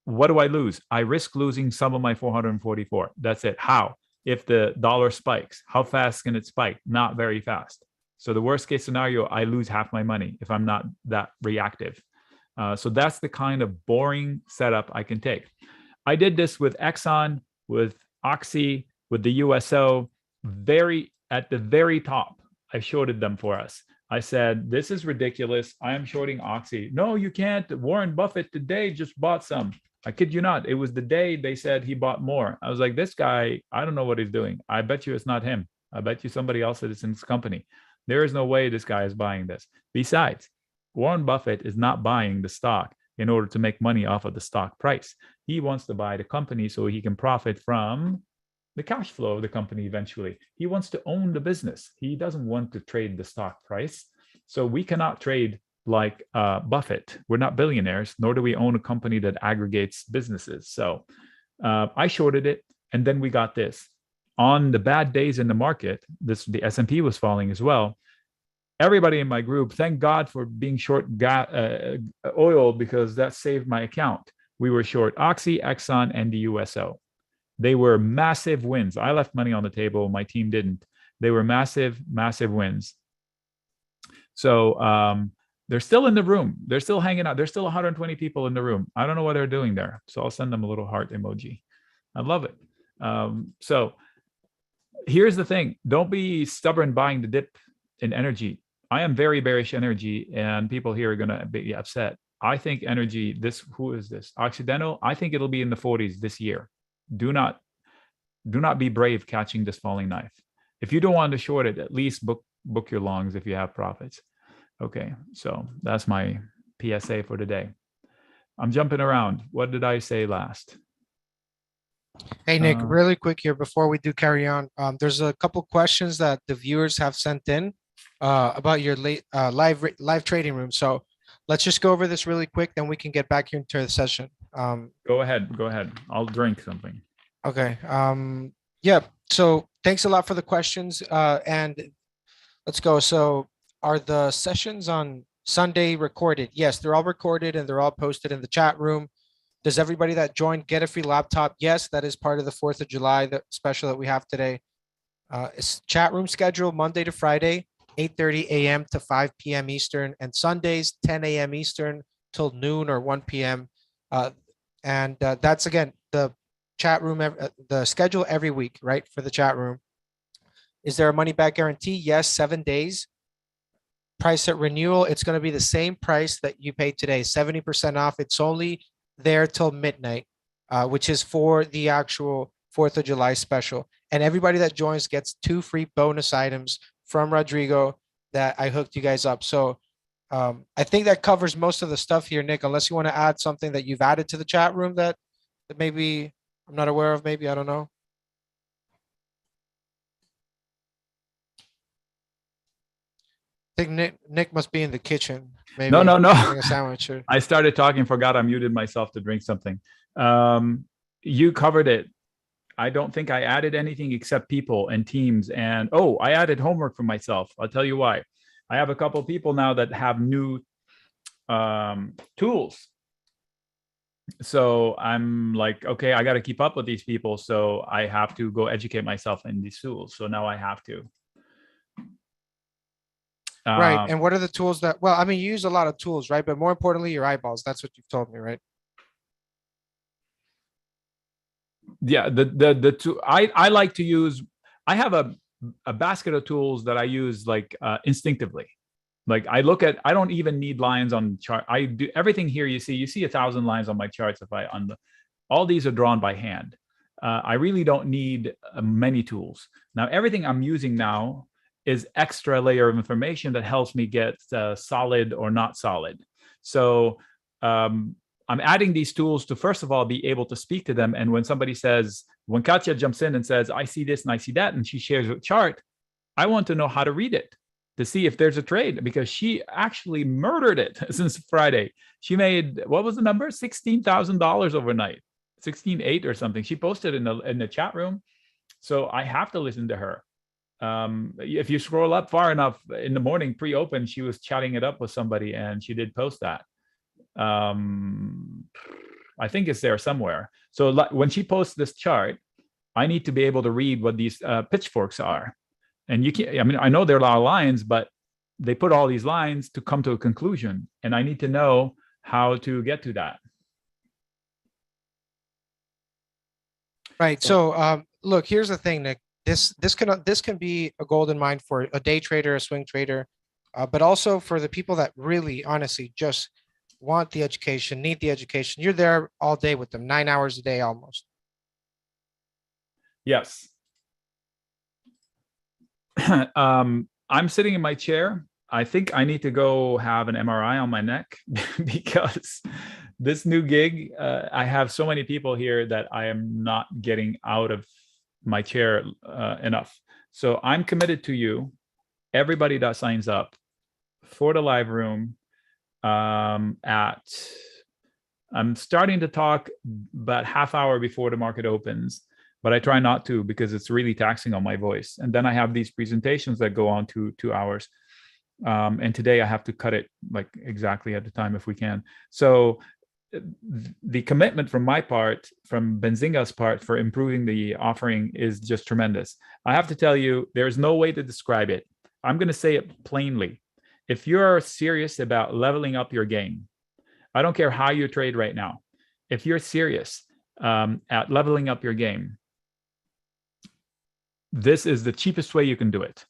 what do I lose? I risk losing some of my 444. That's it. How? If the dollar spikes, how fast can it spike? Not very fast. So the worst case scenario, I lose half my money if I'm not that reactive. So that's the kind of boring setup I can take. I did this with Exxon, with Oxy, with the USO, at the very top. I shorted them for us. I said, this is ridiculous. I am shorting Oxy. No, you can't. Warren Buffett today just bought some. I kid you not. It was the day they said he bought more. I was like, this guy, I don't know what he's doing. I bet you it's not him. I bet you somebody else that is in his company. There is no way this guy is buying this. Besides, Warren Buffett is not buying the stock in order to make money off of the stock price. He wants to buy the company so he can profit from the cash flow of the company eventually. He wants to own the business. He doesn't want to trade the stock price. So we cannot trade like Buffett. We're not billionaires, nor do we own a company that aggregates businesses. So I shorted it, and then we got this. On the bad days in the market, the S&P was falling as well. Everybody in my group, thank God for being short oil, because that saved my account. We were short Oxy, Exxon, and the USO. They were massive wins. I left money on the table. My team didn't. They were massive, massive wins. So they're still in the room. They're still hanging out. There's still 120 people in the room. I don't know what they're doing there. So I'll send them a little heart emoji. I love it. So Here's the thing. Don't be stubborn buying the dip in energy. I am very bearish energy, and people here are going to be upset. I think energy, who is this? Occidental, I think it'll be in the 40s this year. Do not be brave catching this falling knife. If you don't want to short it, at least book your longs if you have profits. Okay, so that's my PSA for today. I'm jumping around. What did I say last? Hey, Nick, really quick here before we do carry on. There's a couple questions that the viewers have sent in about your live trading room. So let's just go over this really quick, then we can get back into the session. Go ahead. I'll drink something. Okay. Yeah. So thanks a lot for the questions. And let's go. So are the sessions on Sunday recorded? Yes, they're all recorded and they're all posted in the chat room. Does everybody that joined get a free laptop? Yes, that is part of the 4th of July special that we have today. It's chat room schedule Monday to Friday, 8:30 a.m. to 5 p.m. Eastern, and Sundays, 10 a.m. Eastern till noon or 1 p.m. And that's, again, the chat room, the schedule every week, right, for the chat room. Is there a money back guarantee? Yes, 7 days. Price at renewal, it's going to be the same price that you paid today, 70% off. It's only there till midnight, which is for the actual 4th of July special. And everybody that joins gets 2 free bonus items from Rodrigo that I hooked you guys up. So I think that covers most of the stuff here, Nick, unless you want to add something that you've added to the chat room that maybe I'm not aware of, maybe, I don't know. I think Nick must be in the kitchen. Maybe no. a sandwich. Or... I started talking, forgot I muted myself to drink something. You covered it. I don't think I added anything except people and teams. And I added homework for myself. I'll tell you why. I have a couple of people now that have new tools. So I'm like, okay, I got to keep up with these people. So I have to go educate myself in these tools. So now I have to. Right. And what are the tools that, well, I mean, you use a lot of tools, right? But more importantly, your eyeballs. That's what you've told me, right? Yeah. The two, I like to use, I have a basket of tools that I use like instinctively. Like I don't even need lines on chart. I do everything here. You see 1,000 lines on my charts. All these are drawn by hand. I really don't need many tools. Now, everything I'm using now is extra layer of information that helps me get solid or not solid. So I'm adding these tools to, first of all, be able to speak to them. And when Katya jumps in and says, I see this and I see that, and she shares a chart, I want to know how to read it to see if there's a trade, because she actually murdered it since Friday. She made, what was the number? $16,000 overnight, 16.8 or something. She posted in the chat room. So I have to listen to her. If you scroll up far enough in the morning pre-open, she was chatting it up with somebody and she did post that. I think it's there somewhere. So when she posts this chart, I need to be able to read what these pitchforks are. And you can't, I mean, I know there are a lot of lines, but they put all these lines to come to a conclusion. And I need to know how to get to that. Right. So look, here's the thing, Nick. This can be a golden mine for a day trader, a swing trader, but also for the people that really, honestly, just want the education, need the education. You're there all day with them, 9 hours a day almost. Yes. I'm sitting in my chair. I think I need to go have an MRI on my neck because this new gig, I have so many people here that I am not getting out of my chair enough. So I'm committed to you, everybody that signs up for the live room I'm starting to talk about half hour before the market opens, but I try not to because it's really taxing on my voice. And then I have these presentations that go on to 2 hours. And today I have to cut it like exactly at the time if we can. So the commitment from my part, from Benzinga's part, for improving the offering is just tremendous. I have to tell you, there's no way to describe it. I'm going to say it plainly. If you're serious about leveling up your game, I don't care how you trade right now. If you're serious at leveling up your game, this is the cheapest way you can do it.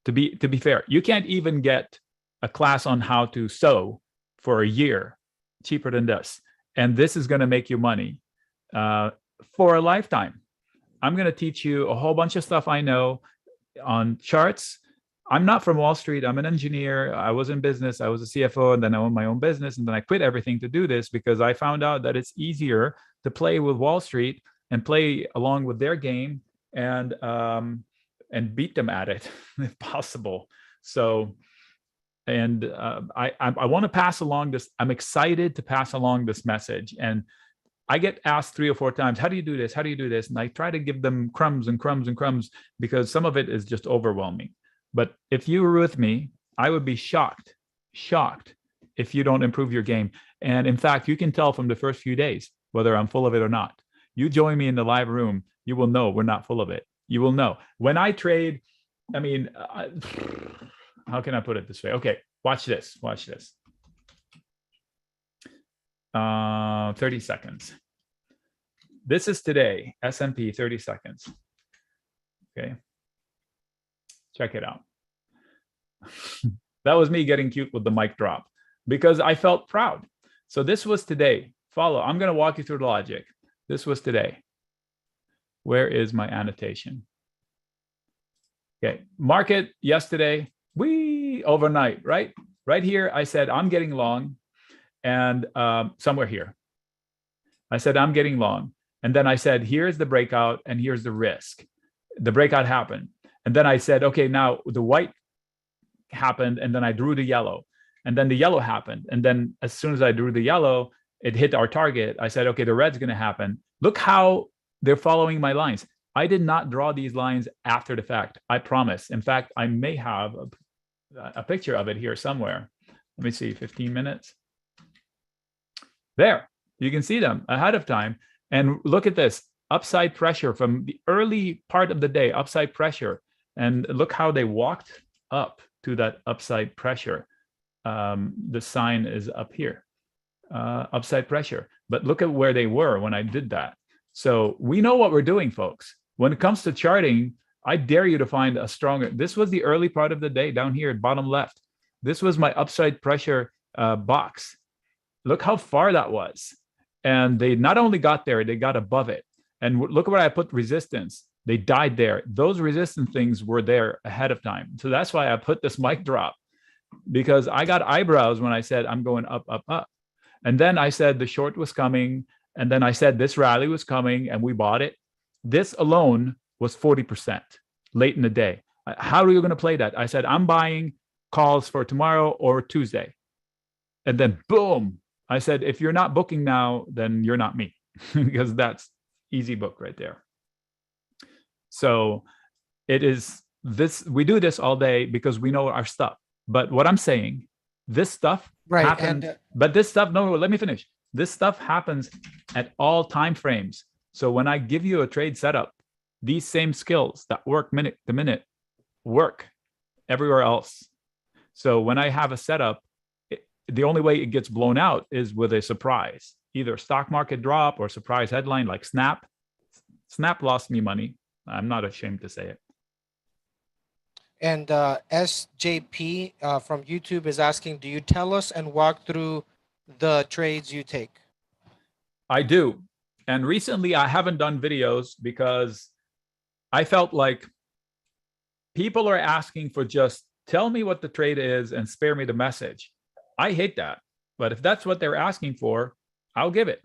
To be fair, you can't even get a class on how to sew for a year cheaper than this. And this is going to make you money for a lifetime. I'm going to teach you a whole bunch of stuff I know on charts. I'm not from Wall Street. I'm an engineer. I was in business. I was a CFO, and then I owned my own business. And then I quit everything to do this because I found out that it's easier to play with Wall Street and play along with their game and beat them at it if possible. So, and I want to pass along this. I'm excited to pass along this message. And I get asked 3 or 4 times, how do you do this? How do you do this? And I try to give them crumbs and crumbs and crumbs because some of it is just overwhelming. But if you were with me, I would be shocked if you don't improve your game. And in fact, you can tell from the first few days whether I'm full of it or not. You join me in the live room, you will know we're not full of it. You will know. When I trade, I mean, how can I put it this way? Okay, watch this. 30 seconds. This is today, S&P 30 seconds. Okay. Check it out. That was me getting cute with the mic drop because I felt proud. So this was today. Follow. I'm going to walk you through the logic. This was today. Where is my annotation? Okay. Market yesterday, overnight, right? Right here, I said, I'm getting long. And somewhere here, I said, I'm getting long. And then I said, here's the breakout and here's the risk. The breakout happened. And then I said, okay, now the white happened, and then I drew the yellow, and then the yellow happened. And then as soon as I drew the yellow, it hit our target. I said, okay, the red's going to happen. Look how they're following my lines. I did not draw these lines after the fact. I promise. In fact, I may have a picture of it here somewhere. Let me see, 15 minutes. There, you can see them ahead of time. And look at this, upside pressure from the early part of the day, upside pressure. And look how they walked up to that upside pressure. The sign is up here, upside pressure. But look at where they were when I did that. So we know what we're doing, folks. When it comes to charting, I dare you to find a stronger. This was the early part of the day down here at bottom left. This was my upside pressure box. Look how far that was. And they not only got there, they got above it. And look where I put resistance. They died there. Those resistance things were there ahead of time. So that's why I put this mic drop, because I got eyebrows when I said I'm going up, up, up. And then I said the short was coming. And then I said this rally was coming and we bought it. This alone was 40% late in the day. How are you going to play that? I said, I'm buying calls for tomorrow or Tuesday. And then boom, I said, if you're not booking now, then you're not me, because that's easy book right there. So it is this, we do this all day because we know our stuff. But what I'm saying, this stuff happened, but this stuff, no, let me finish. This stuff happens at all time frames. So when I give you a trade setup, these same skills that work minute to minute work everywhere else. So when I have a setup, the only way it gets blown out is with a surprise, either stock market drop or surprise headline like Snap. Snap lost me money. I'm not ashamed to say it. And SJP from YouTube is asking, do you tell us and walk through the trades you take? I do. And recently I haven't done videos because I felt like people are asking for just tell me what the trade is and spare me the message. I hate that. But if that's what they're asking for, I'll give it.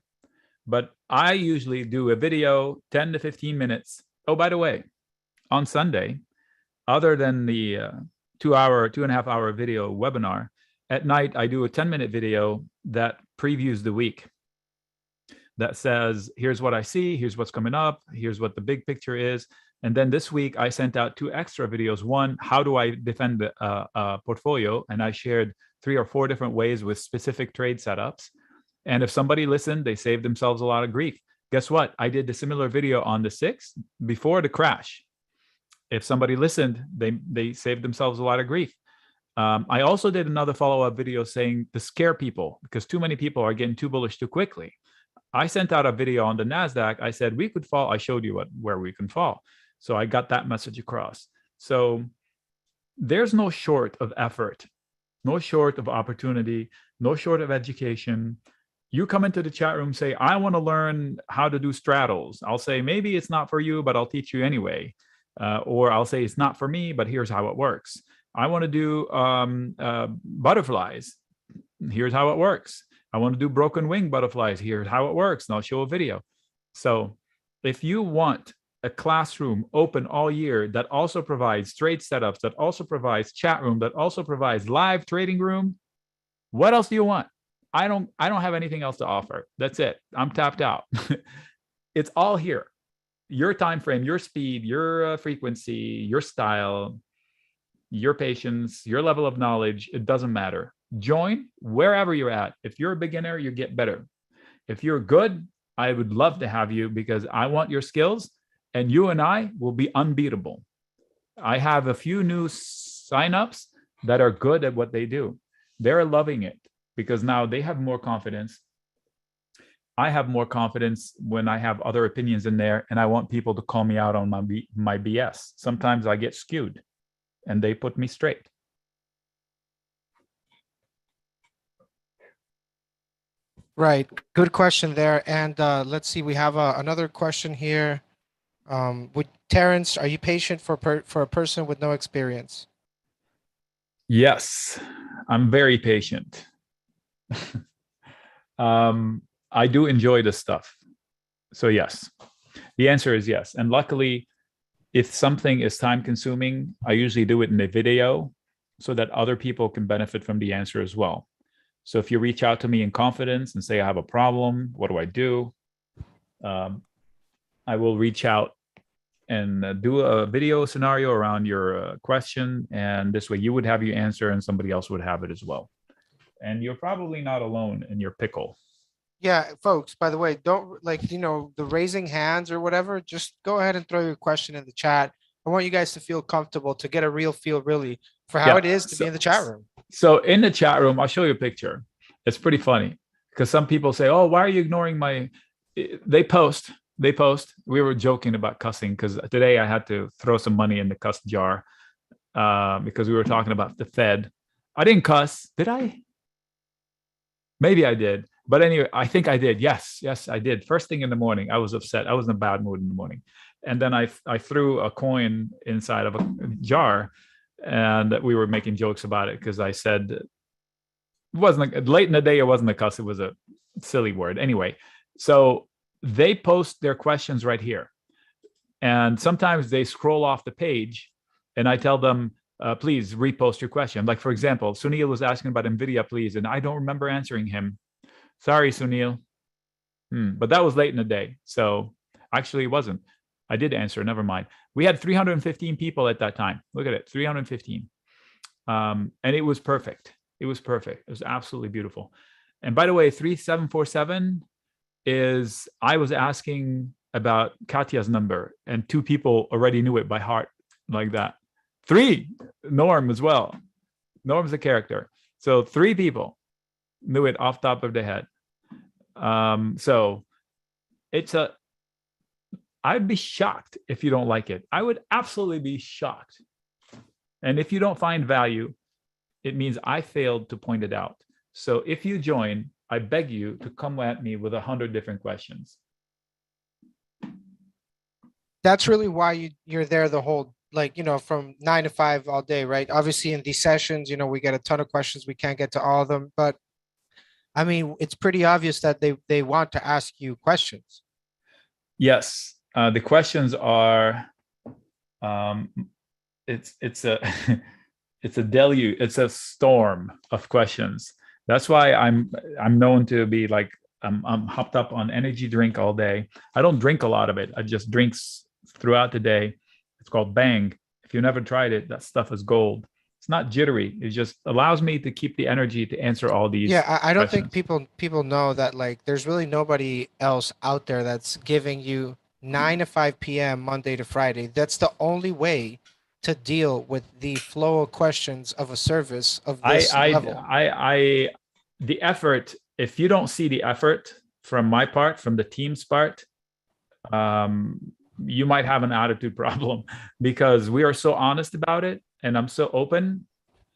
But I usually do a video, 10 to 15 minutes. Oh, by the way, on Sunday, other than the 2.5 hour video webinar, at night, I do a 10-minute video that previews the week. That says, here's what I see, here's what's coming up, here's what the big picture is. And then this week, I sent out 2 extra videos. One, how do I defend the portfolio? And I shared 3 or 4 different ways with specific trade setups. And if somebody listened, they saved themselves a lot of grief. Guess what? I did the similar video on the 6th before the crash. If somebody listened, they saved themselves a lot of grief. I also did another follow-up video saying to scare people because too many people are getting too bullish too quickly. I sent out a video on the NASDAQ. I said we could fall. I showed you where we can fall. So I got that message across. So there's no short of effort, no short of opportunity, no short of education. You come into the chat room, say, I want to learn how to do straddles. I'll say, maybe it's not for you, but I'll teach you anyway. Or I'll say, it's not for me, but here's how it works. I want to do butterflies. Here's how it works. I want to do broken wing butterflies. Here's how it works. And I'll show a video. So if you want a classroom open all year that also provides trade setups, that also provides chat room, that also provides live trading room, what else do you want? I don't have anything else to offer. That's it. I'm tapped out. It's all here. Your time frame, your speed, your frequency, your style, your patience, your level of knowledge, it doesn't matter. Join wherever you're at. If you're a beginner, you get better. If you're good, I would love to have you because I want your skills and you and I will be unbeatable. I have a few new signups that are good at what they do. They're loving it because now they have more confidence. I have more confidence when I have other opinions in there and I want people to call me out on my BS. Sometimes I get skewed and they put me straight. Right. Good question there. And let's see, we have another question here. Would Terrence, are you patient for a person with no experience? Yes, I'm very patient. I do enjoy this stuff. So yes, the answer is yes. And luckily, if something is time consuming, I usually do it in a video so that other people can benefit from the answer as well. So if you reach out to me in confidence and say, I have a problem, what do I do? I will reach out and do a video scenario around your question. And this way you would have your answer and somebody else would have it as well. And you're probably not alone in your pickle. Yeah, folks, by the way, don't the raising hands or whatever, just go ahead and throw your question in the chat. I want you guys to feel comfortable to get a real feel really for how it is to be in the chat room. So in the chat room, I'll show you a picture. It's pretty funny because some people say, oh, why are you ignoring my, they post. We were joking about cussing because today I had to throw some money in the cuss jar because we were talking about the Fed. I didn't cuss. Did I? Maybe I did. But anyway, I think I did. Yes, I did. First thing in the morning, I was upset. I was in a bad mood in the morning. And then I threw a coin inside of a jar and we were making jokes about it because I said, it wasn't late in the day. It wasn't a cuss. It was a silly word. Anyway, so they post their questions right here. And sometimes they scroll off the page and I tell them, please repost your question. Like, for example, Sunil was asking about NVIDIA, please. And I don't remember answering him. Sorry, Sunil. But that was late in the day. So actually it wasn't. I did answer. Never mind. We had 315 people at that time. Look at it, 315. And it was perfect. It was perfect. It was absolutely beautiful. And by the way, 3747 is, I was asking about Katya's number and 2 people already knew it by heart like that. 3, Norm as well. Norm's a character. So 3 people knew it off the top of their head. So I'd be shocked if you don't like it. I would absolutely be shocked. And if you don't find value, it means I failed to point it out. So if you join, I beg you to come at me with 100 different questions. That's really why you're there the whole, from 9 to 5 all day, right? Obviously in these sessions, we get a ton of questions. We can't get to all of them, but I mean, it's pretty obvious that they want to ask you questions. Yes, the questions are, it's a it's a deluge. It's a storm of questions. That's why I'm known to be like I'm hopped up on energy drink all day. I don't drink a lot of it. I just drinks throughout the day. It's called Bang. If you never tried it, that stuff is gold. It's not jittery. It just allows me to keep the energy to answer all these. Yeah, I don't questions. think people know that there's really nobody else out there that's giving you 9 to 5 p.m. Monday to Friday. That's the only way to deal with the flow of questions of a service of this level. The effort, if you don't see the effort from my part, from the team's part, you might have an attitude problem because we are so honest about it. And I'm so open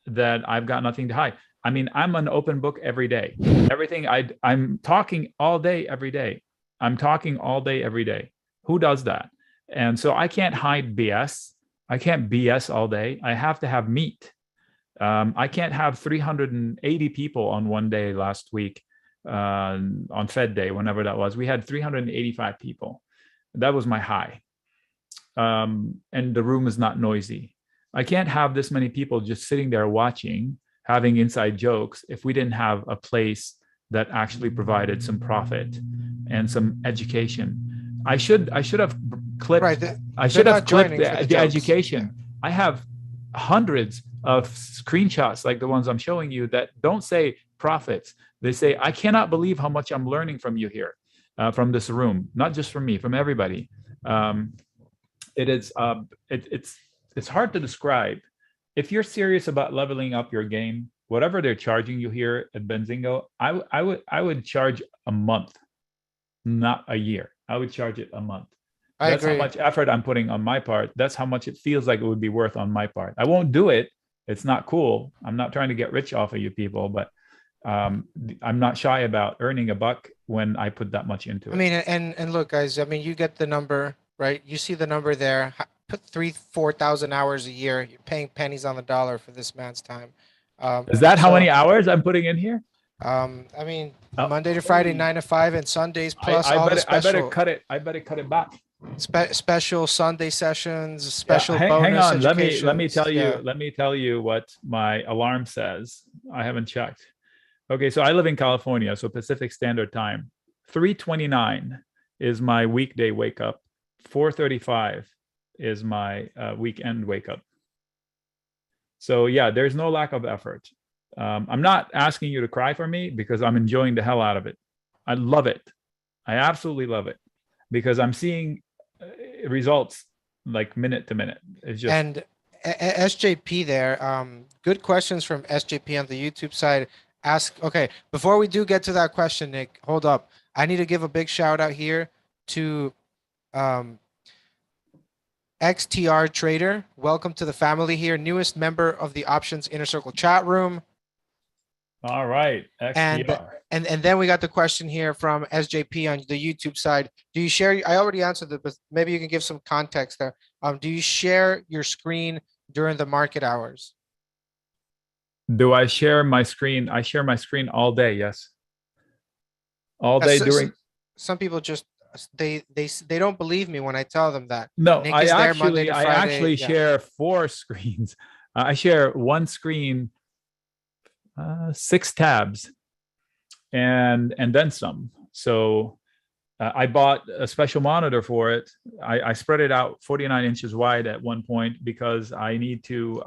that I've got nothing to hide. I mean, I'm an open book every day. Everything I'm talking all day, every day. I'm talking all day, every day. Who does that? And so I can't hide BS. I can't BS all day. I have to have meat. I can't have 380 people on one day last week on Fed Day, whenever that was. We had 385 people. That was my high. And the room is not noisy. I can't have this many people just sitting there watching, having inside jokes, if we didn't have a place that actually provided some profit and some education. I should have clipped. Right. I should have clipped joining for the jokes. education. Yeah. I have hundreds of screenshots like the ones I'm showing you that don't say profits. They say, I cannot believe how much I'm learning from you here, from this room, not just from me, from everybody. It's hard to describe. If you're serious about leveling up your game, whatever they're charging you here at Benzinga, I would charge a month, not a year. I would charge it a month. That's agree. how much effort I'm putting on my part. That's how much it feels like it would be worth on my part. I won't do it. It's not cool. I'm not trying to get rich off of you people, but I'm not shy about earning a buck when I put that much into it. I mean, and look, guys, I mean, you get the number, right? You see the number there. Put 4,000 hours a year. You're paying pennies on the dollar for this man's time. Is that how many hours I'm putting in here? I mean, Monday to Friday, 9 to 5, and Sundays plus all the special. I better cut it. I better cut it back. Special Sunday sessions, special hang bonus on. Let me tell you. Yeah. Let me tell you what my alarm says. I haven't checked. Okay, so I live in California, so Pacific Standard Time. 3:29 is my weekday wake up. 4:35 is my weekend wake up. So yeah, there's no lack of effort. I'm not asking you to cry for me because I'm enjoying the hell out of it. I love it. I absolutely love it because I'm seeing results like minute to minute. It's just. And SJP there, good questions from SJP on the YouTube side. Okay, before we do get to that question, Nick, hold up. I need to give a big shout out here to XTR Trader. Welcome to the family here, newest member of the Options Inner Circle chat room. All right, XTR. And then we got the question here from SJP on the YouTube side. Do you share? I already answered it, but maybe you can give some context there. Do you share your screen during the market hours? Do I share my screen? I share my screen all day. Yes. All day during. Some people just they don't believe me when I tell them that. No, Nick I is there actually Monday to Friday. share 4 screens. I share one screen, 6 tabs, and then some. So I bought a special monitor for it. I spread it out 49 inches wide at one point because I need to.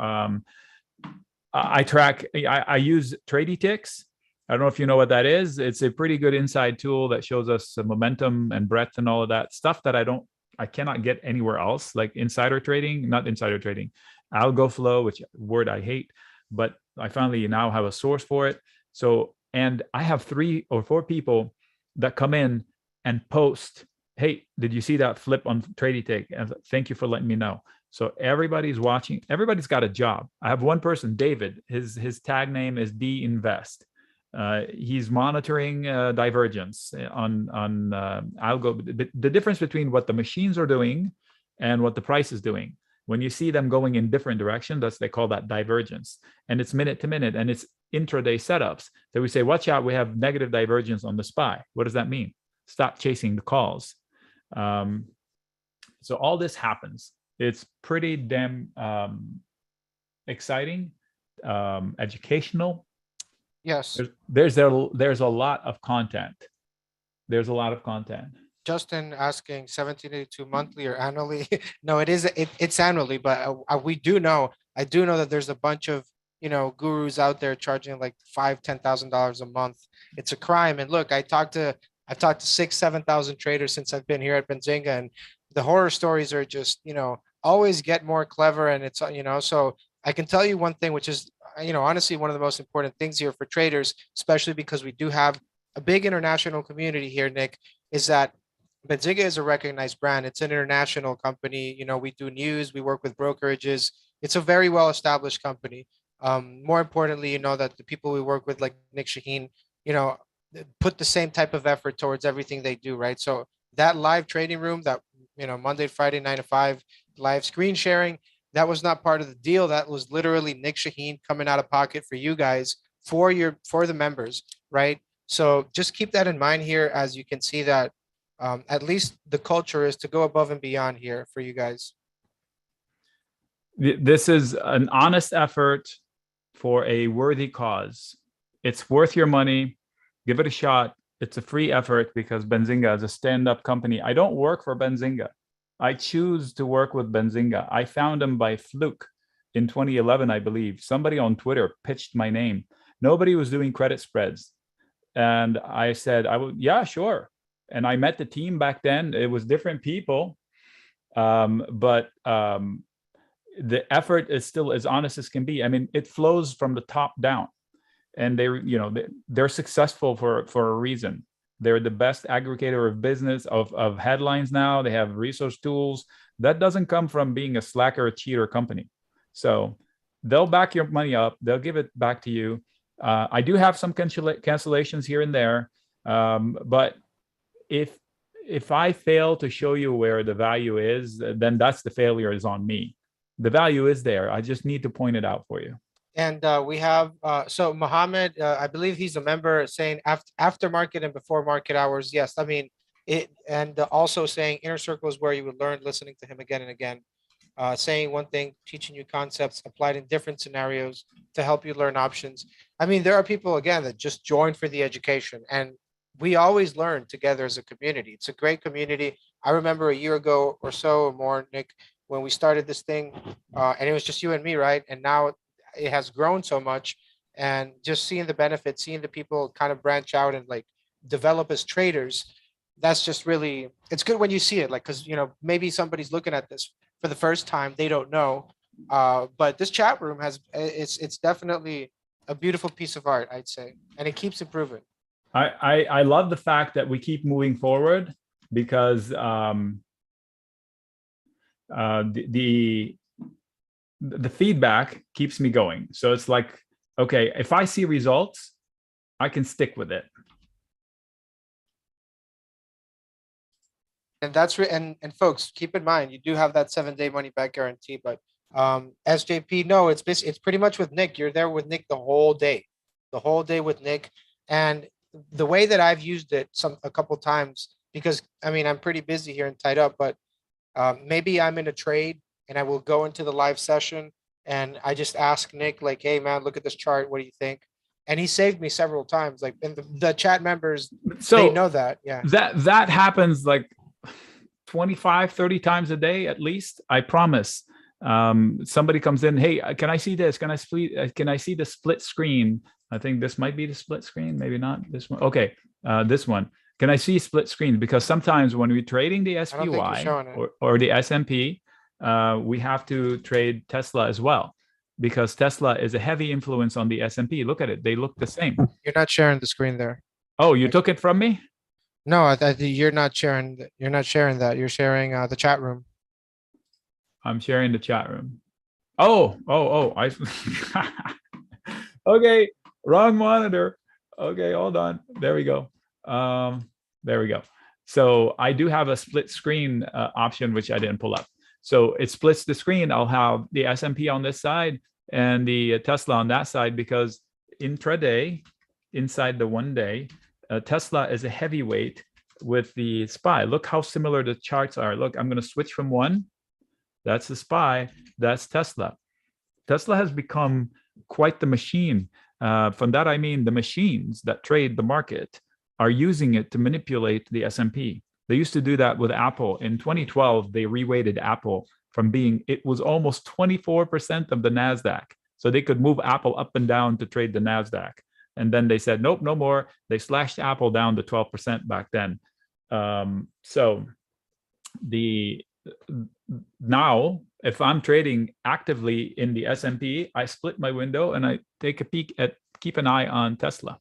I use Tradie Ticks. I don't know if you know what that is. It's a pretty good inside tool that shows us some momentum and breadth and all of that stuff that I cannot get anywhere else, like not insider trading, algo flow, which word I hate, but I finally now have a source for it. So, and I have 3 or 4 people that come in and post, hey, did you see that flip on Tradie Tick? And thank you for letting me know. So everybody's watching. Everybody's got a job. I have one person, David. His tag name is D Invest. He's monitoring divergence on algo. The difference between what the machines are doing and what the price is doing. When you see them going in different directions, they call that divergence. And it's minute to minute, and it's intraday setups. So we say, watch out, we have negative divergence on the SPY. What does that mean? Stop chasing the calls. So all this happens. It's pretty damn exciting, educational. Yes. There's a lot of content. There's a lot of content. Justin asking 1782 monthly or annually. No, it's annually, but I do know that there's a bunch of, gurus out there charging like $5,000-$10,000 a month. It's a crime. And look, I've talked to 6,000-7,000 traders since I've been here at Benzinga, and the horror stories are just, always get more clever. And it's, so I can tell you one thing, which is, honestly, one of the most important things here for traders, especially because we do have a big international community here, Nick, is that Benzinga is a recognized brand. It's an international company. You know, we do news, we work with brokerages. It's a very well established company. More importantly, you know that the people we work with, like Nick Shaheen, you know, put the same type of effort towards everything they do, right? So that live trading room, that Monday, Friday, 9 to 5, live screen sharing, that was not part of the deal. That was literally Nick Shaheen coming out of pocket for you guys, for the members, right? So just keep that in mind here, as you can see that at least the culture is to go above and beyond here for you guys. This is an honest effort for a worthy cause. It's worth your money. Give it a shot. It's a free effort because Benzinga is a stand-up company. I don't work for Benzinga. I choose to work with Benzinga. I found them by fluke in 2011, I believe. Somebody on Twitter pitched my name. Nobody was doing credit spreads. And I said, yeah, sure. And I met the team back then. It was different people. But the effort is still as honest as can be. I mean, it flows from the top down, and they're successful for a reason. They're the best aggregator of business of headlines now. They have resource tools. That doesn't come from being a slacker or cheater company. So they'll back your money up. They'll give it back to you. I do have some cancellations here and there, but if I fail to show you where the value is, then that's the failure is on me. The value is there. I just need to point it out for you. And we have so Mohammed, I believe he's a member, saying after market and before market hours. Yes, I mean it, and also saying inner circle is where you would learn, listening to him again and again. Saying one thing, teaching you concepts applied in different scenarios to help you learn options. I mean, there are people again that just join for the education, and we always learn together as a community. It's a great community. I remember a year ago or so or more, Nick, when we started this thing, and it was just you and me, right? And now it has grown so much, and just seeing the benefits, seeing the people kind of branch out and like develop as traders, that's just really, it's good when you see it, like, because maybe somebody's looking at this for the first time, they don't know, but this chat room has, it's definitely a beautiful piece of art, I'd say, and it keeps improving. I love the fact that we keep moving forward because the feedback keeps me going. So it's like, okay, if I see results, I can stick with it. And that's and folks, keep in mind, you do have that 7-day money back guarantee, but SJP, no, it's pretty much with Nick. You're there with Nick the whole day with Nick. And the way that I've used it a couple times, because I mean, I'm pretty busy here and tied up, but maybe I'm in a trade and I will go into the live session and I just ask Nick, like, hey man, look at this chart, what do you think? And he saved me several times, like, and the chat members, so they know that. Yeah, that happens like 25, 30 times a day at least, I promise. Somebody comes in, hey, can I see this? Can I see the split screen? I think this might be the split screen, maybe not this one. Okay, this one. Can I see split screen? Because sometimes when we're trading the SPY or the S&P, we have to trade Tesla as well, because Tesla is a heavy influence on the S&P. Look at it. They look the same. You're not sharing the screen there. Oh, you took it from me? No, you're not sharing. You're not sharing that. You're sharing the chat room. I'm sharing the chat room. Oh! I. Okay, wrong monitor. Okay, hold on. There we go. There we go. So I do have a split screen option, which I didn't pull up. So it splits the screen. I'll have the S&P on this side and the Tesla on that side, because intraday, inside the 1 day, Tesla is a heavyweight with the SPY. Look how similar the charts are. Look, I'm going to switch from one. That's the SPY. That's Tesla. Tesla has become quite the machine. From that, I mean the machines that trade the market are using it to manipulate the S&P. They used to do that with Apple. In 2012, they reweighted Apple from being, it was almost 24% of the NASDAQ. So they could move Apple up and down to trade the NASDAQ. And then they said, nope, no more. They slashed Apple down to 12% back then. So now, if I'm trading actively in the S&P, I split my window and I take a peek keep an eye on Tesla,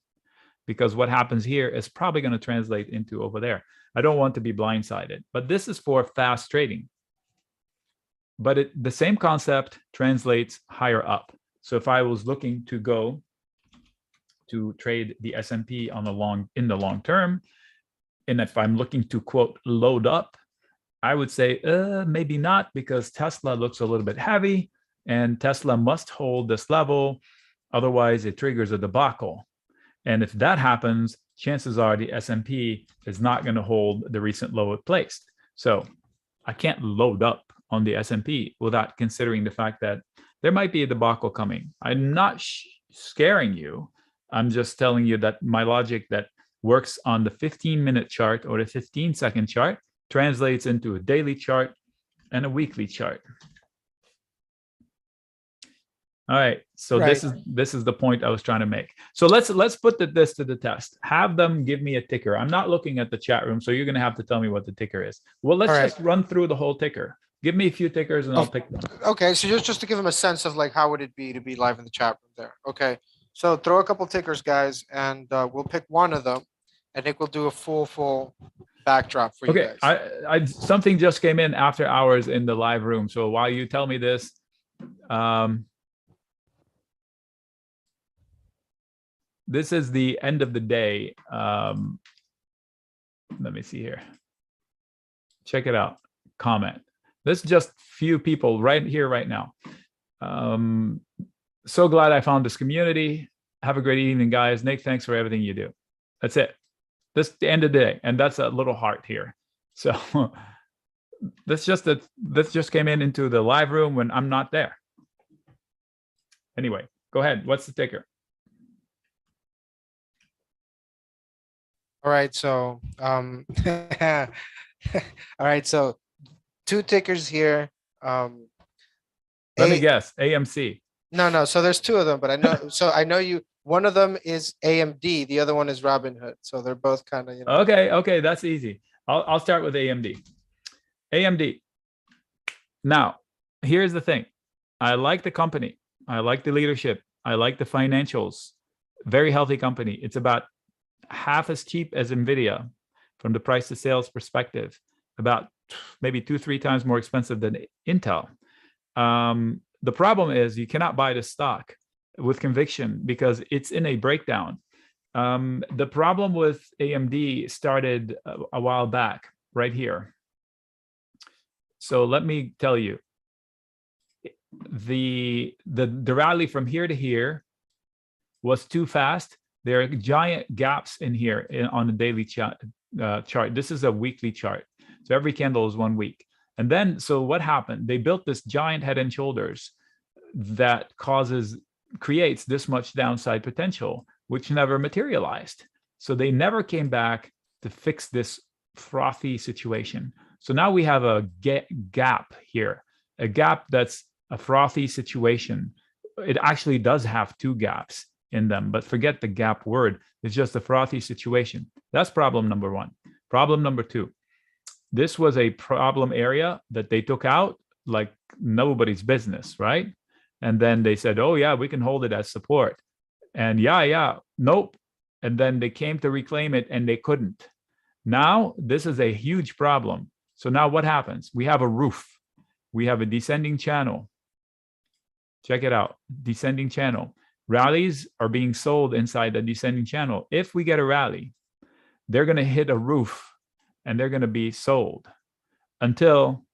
because what happens here is probably going to translate into over there. I don't want to be blindsided, but this is for fast trading. But the same concept translates higher up. So if I was looking to go to trade the S&P in the long term, and if I'm looking to quote load up, I would say maybe not, because Tesla looks a little bit heavy and Tesla must hold this level, otherwise it triggers a debacle. And if that happens, chances are the S&P is not going to hold the recent low it placed. So I can't load up on the S&P without considering the fact that there might be a debacle coming. I'm not scaring you. I'm just telling you that my logic that works on the 15-minute chart or the 15-second chart translates into a daily chart and a weekly chart. All right, so Right. this is the point I was trying to make. So let's put this to the test. Have them give me a ticker. I'm not looking at the chat room, so you're going to have to tell me what the ticker is. Well, let's just run through the whole ticker. Give me a few tickers and I'll pick one. Okay, so just to give them a sense of like how would it be to be live in the chat room there. Okay, so throw a couple tickers, guys, and we'll pick one of them, and Nick will do a full backdrop for you guys. I something just came in after hours in the live room. So while you tell me this, this is the end of the day. Let me see here. Check it out. Comment. This is just few people right here, right now. So glad I found this community. Have a great evening, guys. Nick, thanks for everything you do. That's it. This is the end of the day. And that's a little heart here. So this just came into the live room when I'm not there. Anyway, go ahead. What's the ticker? All right, so all right, so two tickers here. Let me guess. AMC. No, so there's two of them, but I know you. One of them is AMD, the other one is Robinhood. So they're both kind of, you know. Okay, that's easy. I'll start with AMD. AMD. Now, here's the thing. I like the company. I like the leadership. I like the financials. Very healthy company. It's about half as cheap as Nvidia from the price to sales perspective, about maybe 2-3 times more expensive than Intel. The problem is you cannot buy the stock with conviction because it's in a breakdown. The problem with AMD started a while back right here. So let me tell you, the rally from here to here was too fast. There are giant gaps in here on the daily chart. This is a weekly chart. So every candle is 1 week. And then, so what happened? They built this giant head and shoulders that creates this much downside potential, which never materialized. So they never came back to fix this frothy situation. So now we have a gap here, a gap that's a frothy situation. It actually does have 2 gaps in them, but forget the gap word. It's just a frothy situation. That's problem number 1. Problem number 2, this was a problem area that they took out like nobody's business, right? And then they said, oh yeah, we can hold it as support. And nope. And then they came to reclaim it and they couldn't. Now, this is a huge problem. So now what happens? We have a roof. We have a descending channel. Check it out, descending channel. Rallies are being sold inside the descending channel. If we get a rally, they're going to hit a roof and they're going to be sold until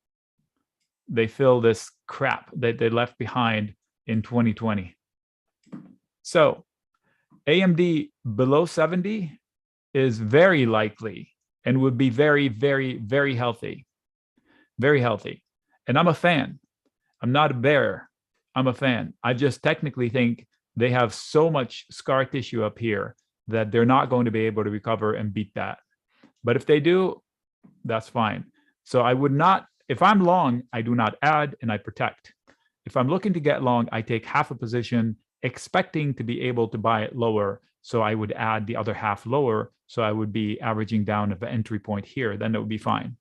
they fill this crap that they left behind in 2020. So AMD below 70 is very likely and would be very, very, very healthy. Very healthy. And I'm a fan. I'm not a bear. I'm a fan. I just technically think they have so much scar tissue up here that they're not going to be able to recover and beat that. But if they do, that's fine. So I would not, if I'm long, I do not add and I protect. If I'm looking to get long, I take half a position expecting to be able to buy it lower. So I would add the other half lower. So I would be averaging down at the entry point here. Then it would be fine.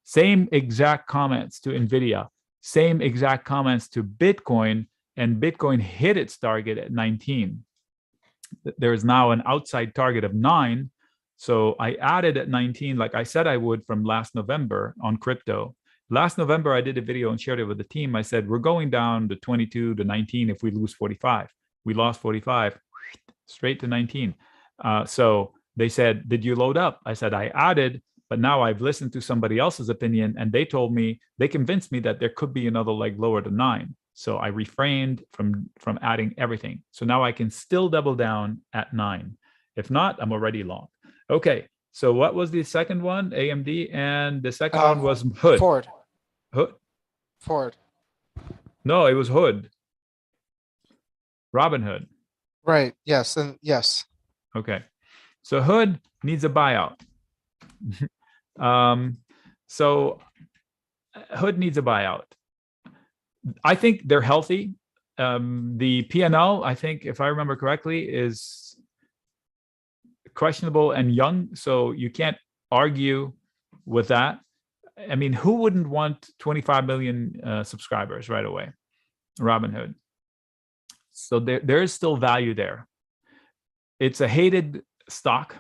Same exact comments to NVIDIA. Same exact comments to Bitcoin. And Bitcoin hit its target at 19. there is now an outside target of 9. So I added at 19, like I said I would from last November on crypto. Last November, I did a video and shared it with the team. I said, we're going down to 22 to 19 if we lose 45. We lost 45, straight to 19. So they said, did you load up? I said, I added, but now I've listened to somebody else's opinion and they told me, they convinced me that there could be another leg lower than 9. So I refrained from adding everything. So now I can still double down at 9. If not, I'm already long. Okay. So what was the second one? AMD, and the second one was Hood. Ford. Hood? Ford. No, it was Hood. Robinhood. Right. Yes. And yes. Okay. So Hood needs a buyout. So Hood needs a buyout. I think they're healthy. The P&L, I think, if I remember correctly, is questionable and young. So you can't argue with that. I mean, who wouldn't want 25 million subscribers right away? Robinhood. So there is still value there. It's a hated stock.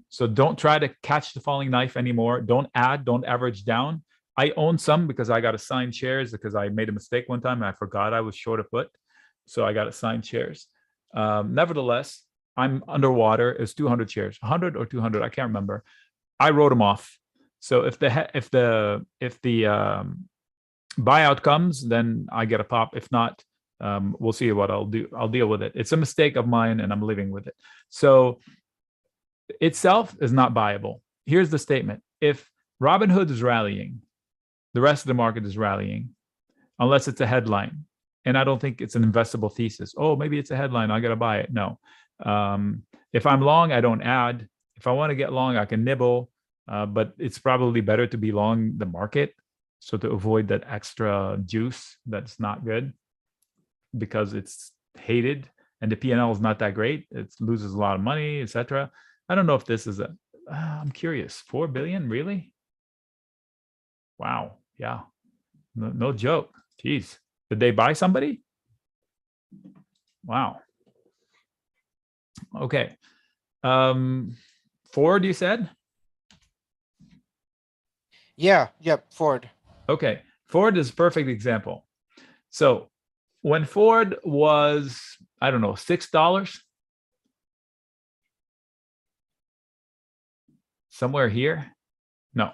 So don't try to catch the falling knife anymore. Don't add, don't average down. I own some because I got assigned shares because I made a mistake one time and I forgot I was short a foot. So I got assigned shares. Nevertheless, I'm underwater. It's 200 shares, 100 or 200. I can't remember. I wrote them off. So if the buyout comes, then I get a pop. If not, we'll see what I'll do. I'll deal with it. It's a mistake of mine and I'm living with it. So itself is not buyable. Here's the statement. If Robinhood is rallying, the rest of the market is rallying, unless it's a headline. And I don't think it's an investable thesis. Oh, maybe it's a headline. I got to buy it. No. If I'm long, I don't add. If I want to get long, I can nibble. But it's probably better to be long the market. So to avoid that extra juice that's not good because it's hated and the P&L is not that great. It loses a lot of money, etc. I don't know if this is I'm curious. 4 billion, really? Wow. Yeah. No joke. Jeez. Did they buy somebody? Wow. Okay. Ford, you said? Yeah. Yep. Ford. Okay. Ford is a perfect example. So when Ford was, I don't know, $6, somewhere here. No,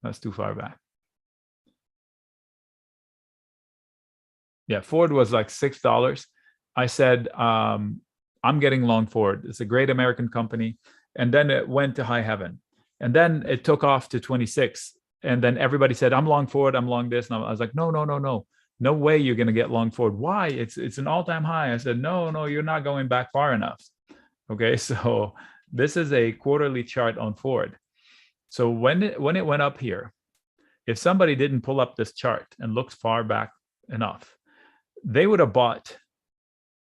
that's too far back. Yeah, Ford was like $6. I said, I'm getting long Ford. It's a great American company. And then it went to high heaven. And then it took off to 26. And then everybody said, I'm long Ford, I'm long this. And I was like, no. No way you're going to get long Ford. Why? It's an all-time high. I said, no, you're not going back far enough. Okay, so this is a quarterly chart on Ford. So when it went up here, if somebody didn't pull up this chart and looks far back enough, they would have bought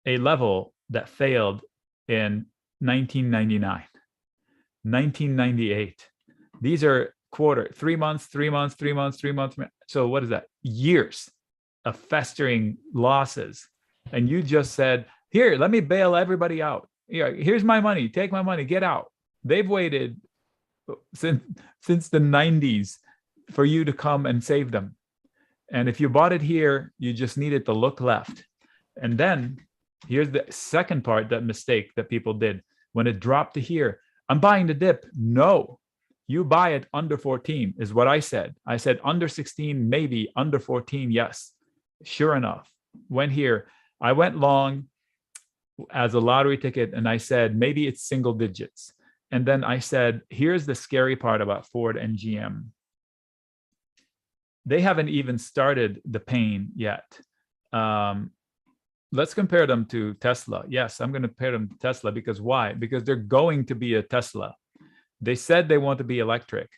a level that failed in 1999, 1998. These are 3 months. So what is that? Years of festering losses. And you just said, here, let me bail everybody out. Here's my money. Take my money. Get out. They've waited since the 90s for you to come and save them. And if you bought it here, you just needed to look left. And then here's the second part, that mistake that people did. When it dropped to here, I'm buying the dip. No, you buy it under 14 is what I said. I said under 16, maybe under 14. Yes. Sure enough, went here. I went long as a lottery ticket and I said, maybe it's single digits. And then I said, here's the scary part about Ford and GM. They haven't even started the pain yet. Let's compare them to Tesla. Yes, I'm going to compare them to Tesla because why? Because they're going to be a Tesla. They said they want to be electric.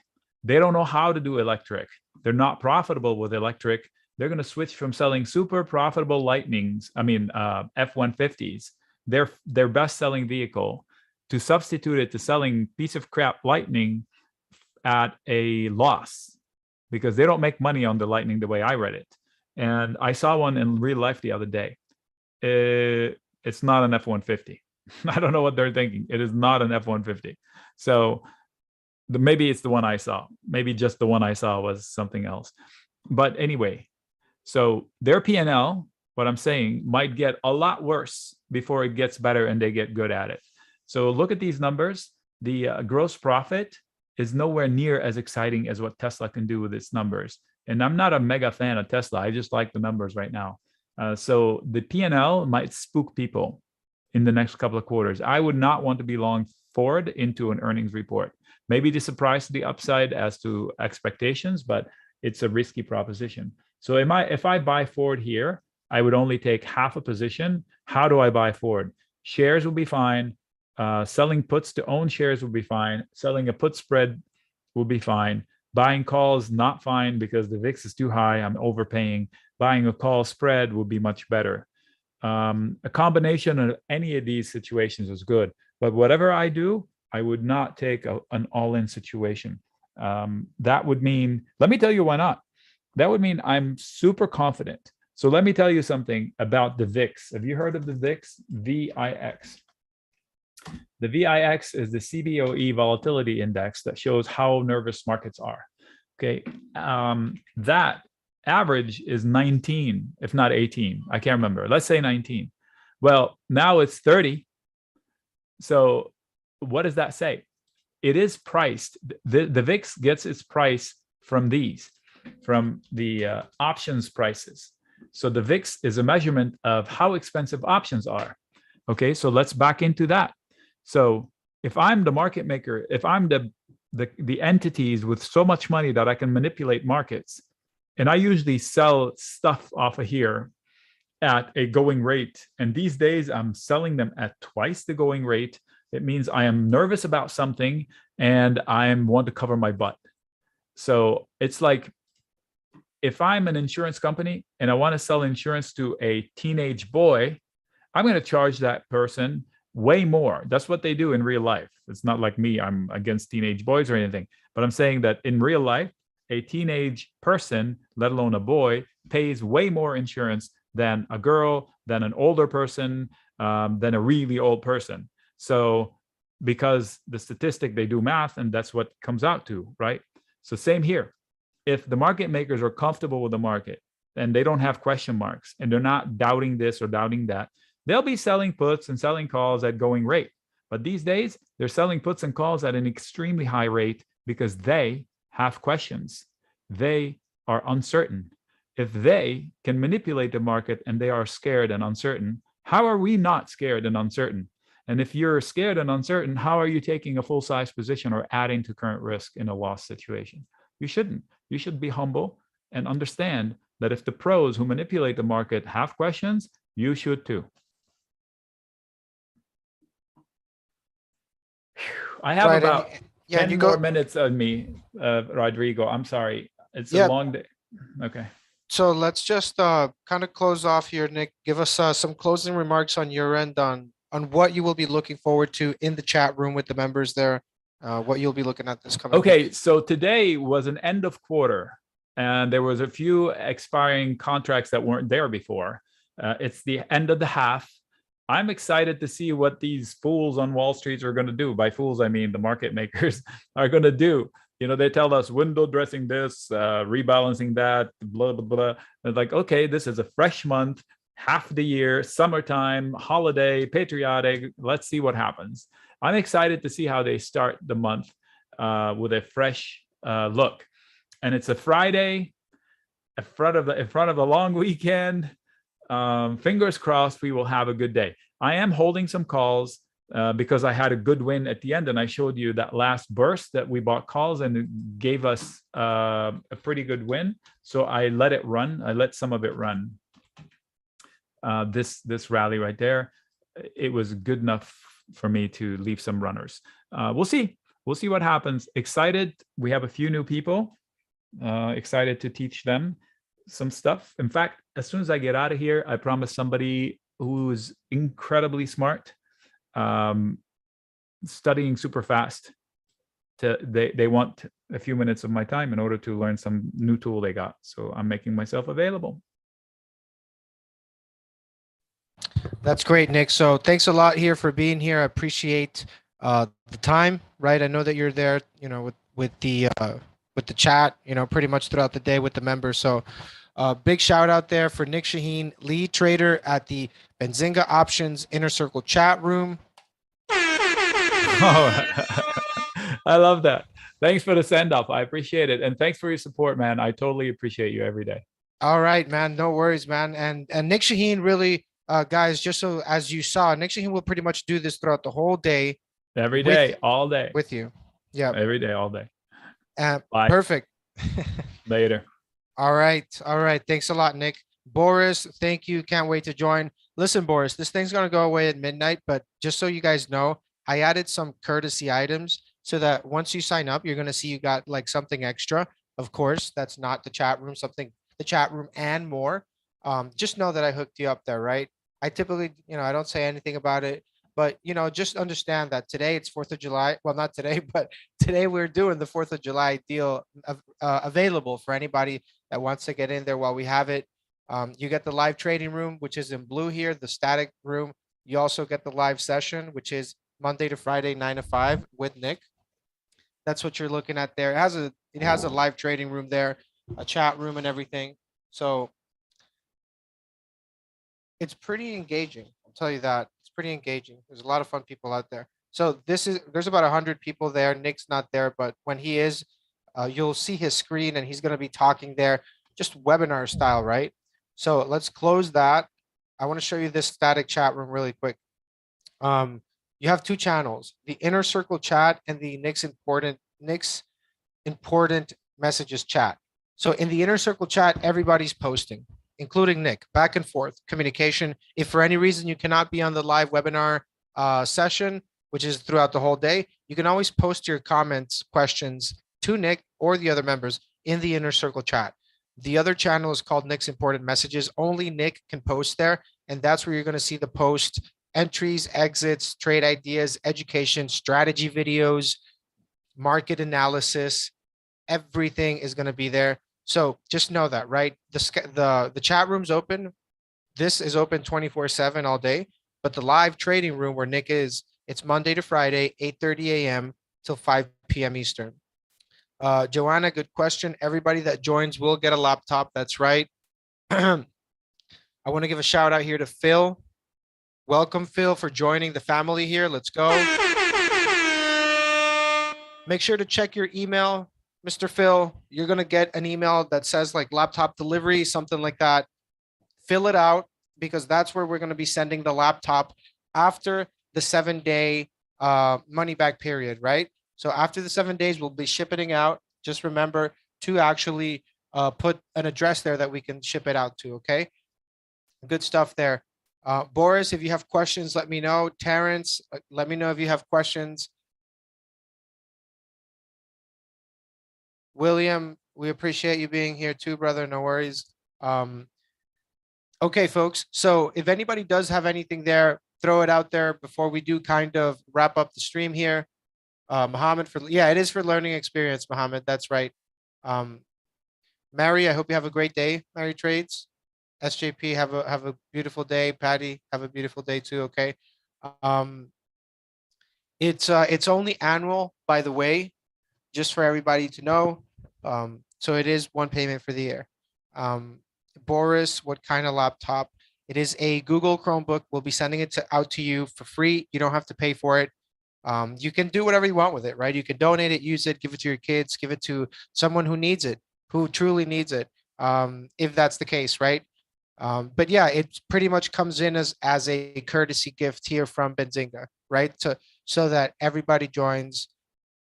They don't know how to do electric. They're not profitable with electric. They're going to switch from selling super profitable F-150s, their best-selling vehicle, to substitute it to selling piece of crap Lightning at a loss because they don't make money on the Lightning the way I read it. And I saw one in real life the other day. It's not an F-150. I don't know what they're thinking. It is not an F-150. So maybe it's the one I saw. Maybe just the one I saw was something else. But anyway, so their P&L, what I'm saying, might get a lot worse before it gets better and they get good at it. So look at these numbers. The gross profit is nowhere near as exciting as what Tesla can do with its numbers. And I'm not a mega fan of Tesla. I just like the numbers right now. So the P&L might spook people in the next couple of quarters. I would not want to be long forward into an earnings report. Maybe the surprise to the upside as to expectations, but it's a risky proposition. So if I buy forward here, I would only take half a position. How do I buy forward? Shares will be fine. Selling puts to own shares will be fine. Selling a put spread will be fine. Buying calls, not fine because the VIX is too high. I'm overpaying. Buying a call spread would be much better. A combination of any of these situations is good. But whatever I do, I would not take an all-in situation. That would mean, let me tell you why not. That would mean I'm super confident. So let me tell you something about the VIX. Have you heard of the VIX? VIX. The VIX is the CBOE volatility index that shows how nervous markets are. Okay, that average is 19, if not 18. I can't remember. Let's say 19. Well, now it's 30. So what does that say? It is priced. The VIX gets its price from the options prices. So the VIX is a measurement of how expensive options are. Okay, so let's back into that. So if I'm the market maker, if I'm the entities with so much money that I can manipulate markets, and I usually sell stuff off of here at a going rate, and these days I'm selling them at twice the going rate. It means I am nervous about something and I want to cover my butt. So it's like, if I'm an insurance company and I want to sell insurance to a teenage boy, I'm going to charge that person way more. That's what they do in real life. It's not like me, I'm against teenage boys or anything, but I'm saying that in real life, a teenage person, let alone a boy, pays way more insurance than a girl, than an older person, than a really old person. So because the statistic, they do math and that's what comes out to, right? So same here. If the market makers are comfortable with the market and they don't have question marks and they're not doubting this or doubting that, they'll be selling puts and selling calls at going rate. But these days, they're selling puts and calls at an extremely high rate because they have questions. They are uncertain. If they can manipulate the market and they are scared and uncertain, how are we not scared and uncertain? And if you're scared and uncertain, how are you taking a full-size position or adding to current risk in a loss situation? You shouldn't. You should be humble and understand that if the pros who manipulate the market have questions, you should too. I have about 10 more minutes on me, Rodrigo. I'm sorry. It's a long day. Okay. So let's just kind of close off here, Nick. Give us some closing remarks on your end on what you will be looking forward to in the chat room with the members there, what you'll be looking at this coming week. So today was an end of quarter, and there was a few expiring contracts that weren't there before. It's the end of the half. I'm excited to see what these fools on Wall Street are going to do. By fools, I mean the market makers are going to do. You know, they tell us window dressing this, rebalancing that, blah, blah, blah. It's like, okay, this is a fresh month, half the year, summertime, holiday, patriotic. Let's see what happens. I'm excited to see how they start the month with a fresh look. And it's a Friday in front of a long weekend. Fingers crossed we will have a good day. I am holding some calls because I had a good win at the end, and I showed you that last burst that we bought calls and it gave us a pretty good win. So I let it run. I let some of it run. This rally right there, it was good enough for me to leave some runners. We'll see what happens. Excited. We have a few new people. Excited to teach them some stuff. In fact, as soon as I get out of here, I promise somebody who's incredibly smart, studying super fast. They want a few minutes of my time in order to learn some new tool they got. So I'm making myself available. That's great, Nick. So thanks a lot here for being here. I appreciate the time, right? I know that you're there, with the chat, pretty much throughout the day with the members. So big shout out there for Nick Shaheen, lead trader at the Benzinga Options Inner Circle chat room. Oh, I love that. Thanks for the send off. I appreciate it. And thanks for your support, man. I totally appreciate you every day. All right, man. No worries, man. And Nick Shaheen really, guys, just so as you saw, Nick Shaheen will pretty much do this throughout the whole day Every with day, all day. with you. Yeah. Every day, all day. Bye. Perfect. Later. All right. All right. Thanks a lot, Nick. Boris, thank you. Can't wait to join. Listen, Boris, this thing's going to go away at midnight, but just so you guys know, I added some courtesy items so that once you sign up, you're going to see you got like something extra. Of course, that's not the chat room, something the chat room and more. Just know that I hooked you up there, right? I typically, I don't say anything about it, but just understand that today it's 4th of July. Well, not today, but today we're doing the 4th of July deal available for anybody that wants to get in there while we have it. You get the live trading room, which is in blue here, the static room. You also get the live session, which is Monday to Friday, 9 to 5 with Nick. That's what you're looking at there. It has a live trading room there, a chat room and everything. So it's pretty engaging. I'll tell you that. It's pretty engaging. There's a lot of fun people out there. So there's about 100 people there. Nick's not there, but when he is, you'll see his screen and he's going to be talking there, just webinar style, right? So let's close that. I want to show you this static chat room really quick. You have two channels, the inner circle chat and the Nick's important messages chat. So in the inner circle chat, everybody's posting, including Nick, back and forth communication. If for any reason you cannot be on the live webinar session, which is throughout the whole day, you can always post your comments, questions to Nick or the other members in the inner circle chat. The other channel is called Nick's important messages. Only Nick can post there. And that's where you're going to see the post entries, exits, trade ideas, education, strategy videos, market analysis. Everything is going to be there. So just know that, right? The chat room's open. This is open 24/7 all day, but the live trading room where Nick is, it's Monday to Friday, 8:30 a.m. till 5 p.m. Eastern. Joanna, good question. Everybody that joins will get a laptop. That's right. I want to give a shout out here to Phil. Welcome, Phil, for joining the family here. Let's go. Make sure to check your email, Mr. Phil. You're going to get an email that says like laptop delivery, something like that. Fill it out because that's where we're going to be sending the laptop after the 7-day money back period, right? So after the 7 days, we'll be shipping it out. Just remember to actually put an address there that we can ship it out to, okay? Good stuff there. Boris, if you have questions, let me know. Terrence, let me know if you have questions. William, we appreciate you being here too, brother. No worries. Okay, folks. So if anybody does have anything there, throw it out there before we do kind of wrap up the stream here. Mohammed, it is for learning experience, Mohammed. That's right. Mary, I hope you have a great day, Mary Trades. SJP, have a beautiful day. Patty, have a beautiful day too. Okay. It's only annual, by the way, just for everybody to know. So it is one payment for the year. Boris, what kind of laptop? It is a Google Chromebook. We'll be sending it out to you for free. You don't have to pay for it. You can do whatever you want with it, right? You can donate it, use it, give it to your kids, give it to someone who needs it, who truly needs it, if that's the case, right? But yeah, it pretty much comes in as a courtesy gift here from Benzinga, right? So that everybody joins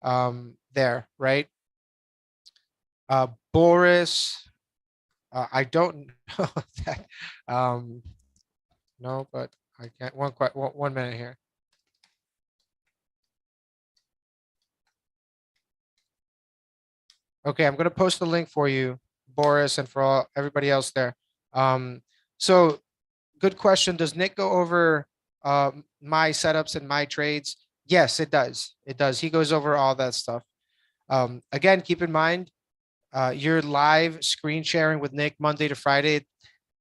there, right? Boris, I don't know that. No, but I can't. One minute here. Okay, I'm gonna post the link for you, Boris, and for everybody else there. So good question. Does Nick go over my setups and my trades? Yes, it does. It does. He goes over all that stuff. Again, keep in mind, you're live screen sharing with Nick Monday to Friday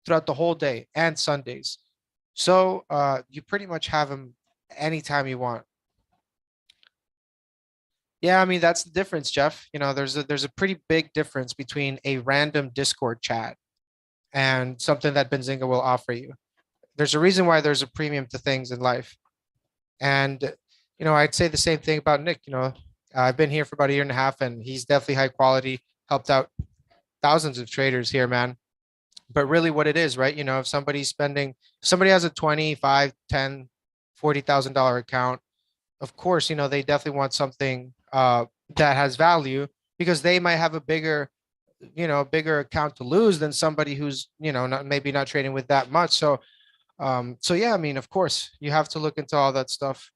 throughout the whole day and Sundays. So you pretty much have them anytime you want. Yeah, I mean, that's the difference, Jeff. You know, there's a pretty big difference between a random Discord chat and something that Benzinga will offer you. There's a reason why there's a premium to things in life. And, you know, I'd say the same thing about Nick. You know, I've been here for about a year and a half, and he's definitely high quality, helped out thousands of traders here, man. But really what it is, right? You know, if somebody has a 25, 10, $40,000 account, of course, you know, they definitely want something that has value because they might have a bigger, you know, bigger account to lose than somebody who's, you know, not maybe not trading with that much. So, so yeah, I mean, of course, you have to look into all that stuff.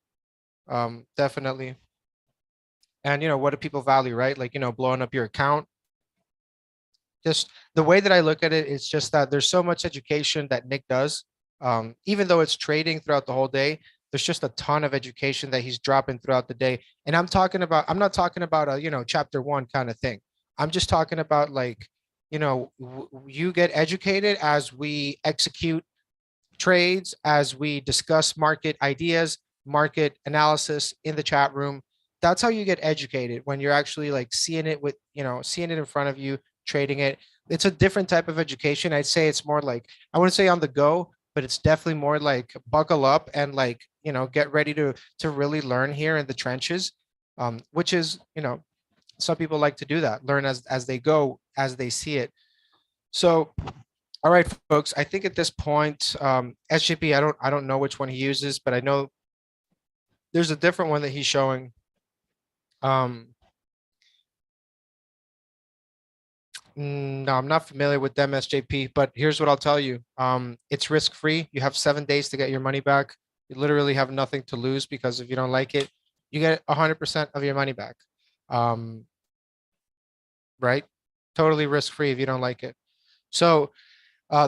Definitely. And, you know, what do people value, right? Like, you know, blowing up your account. Just the way that I look at it, it's just that there's so much education that Nick does. Even though it's trading throughout the whole day, there's just a ton of education that he's dropping throughout the day. And I'm not talking about a, you know, chapter one kind of thing. I'm just talking about like, you know, you get educated as we execute trades, as we discuss market ideas, market analysis in the chat room. That's how you get educated when you're actually like seeing it with, you know, seeing it in front of you, trading it. It's a different type of education. I'd say it's more like, I wouldn't say on the go, but it's definitely more like buckle up and like, you know, get ready to really learn here in the trenches. Which is, you know, some people like to do that, learn as they go, as they see it. So all right, folks, I think at this point, SJP, I don't know which one he uses, but I know there's a different one that he's showing. No, I'm not familiar with them, SJP, but here's what I'll tell you. It's risk-free. You have 7 days to get your money back. You literally have nothing to lose because if you don't like it, you get 100% of your money back. Right? Totally risk-free if you don't like it. So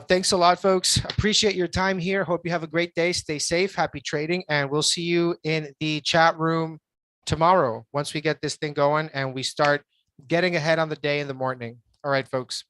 thanks a lot, folks. Appreciate your time here. Hope you have a great day. Stay safe. Happy trading. And we'll see you in the chat room tomorrow once we get this thing going and we start getting ahead on the day in the morning. All right, folks.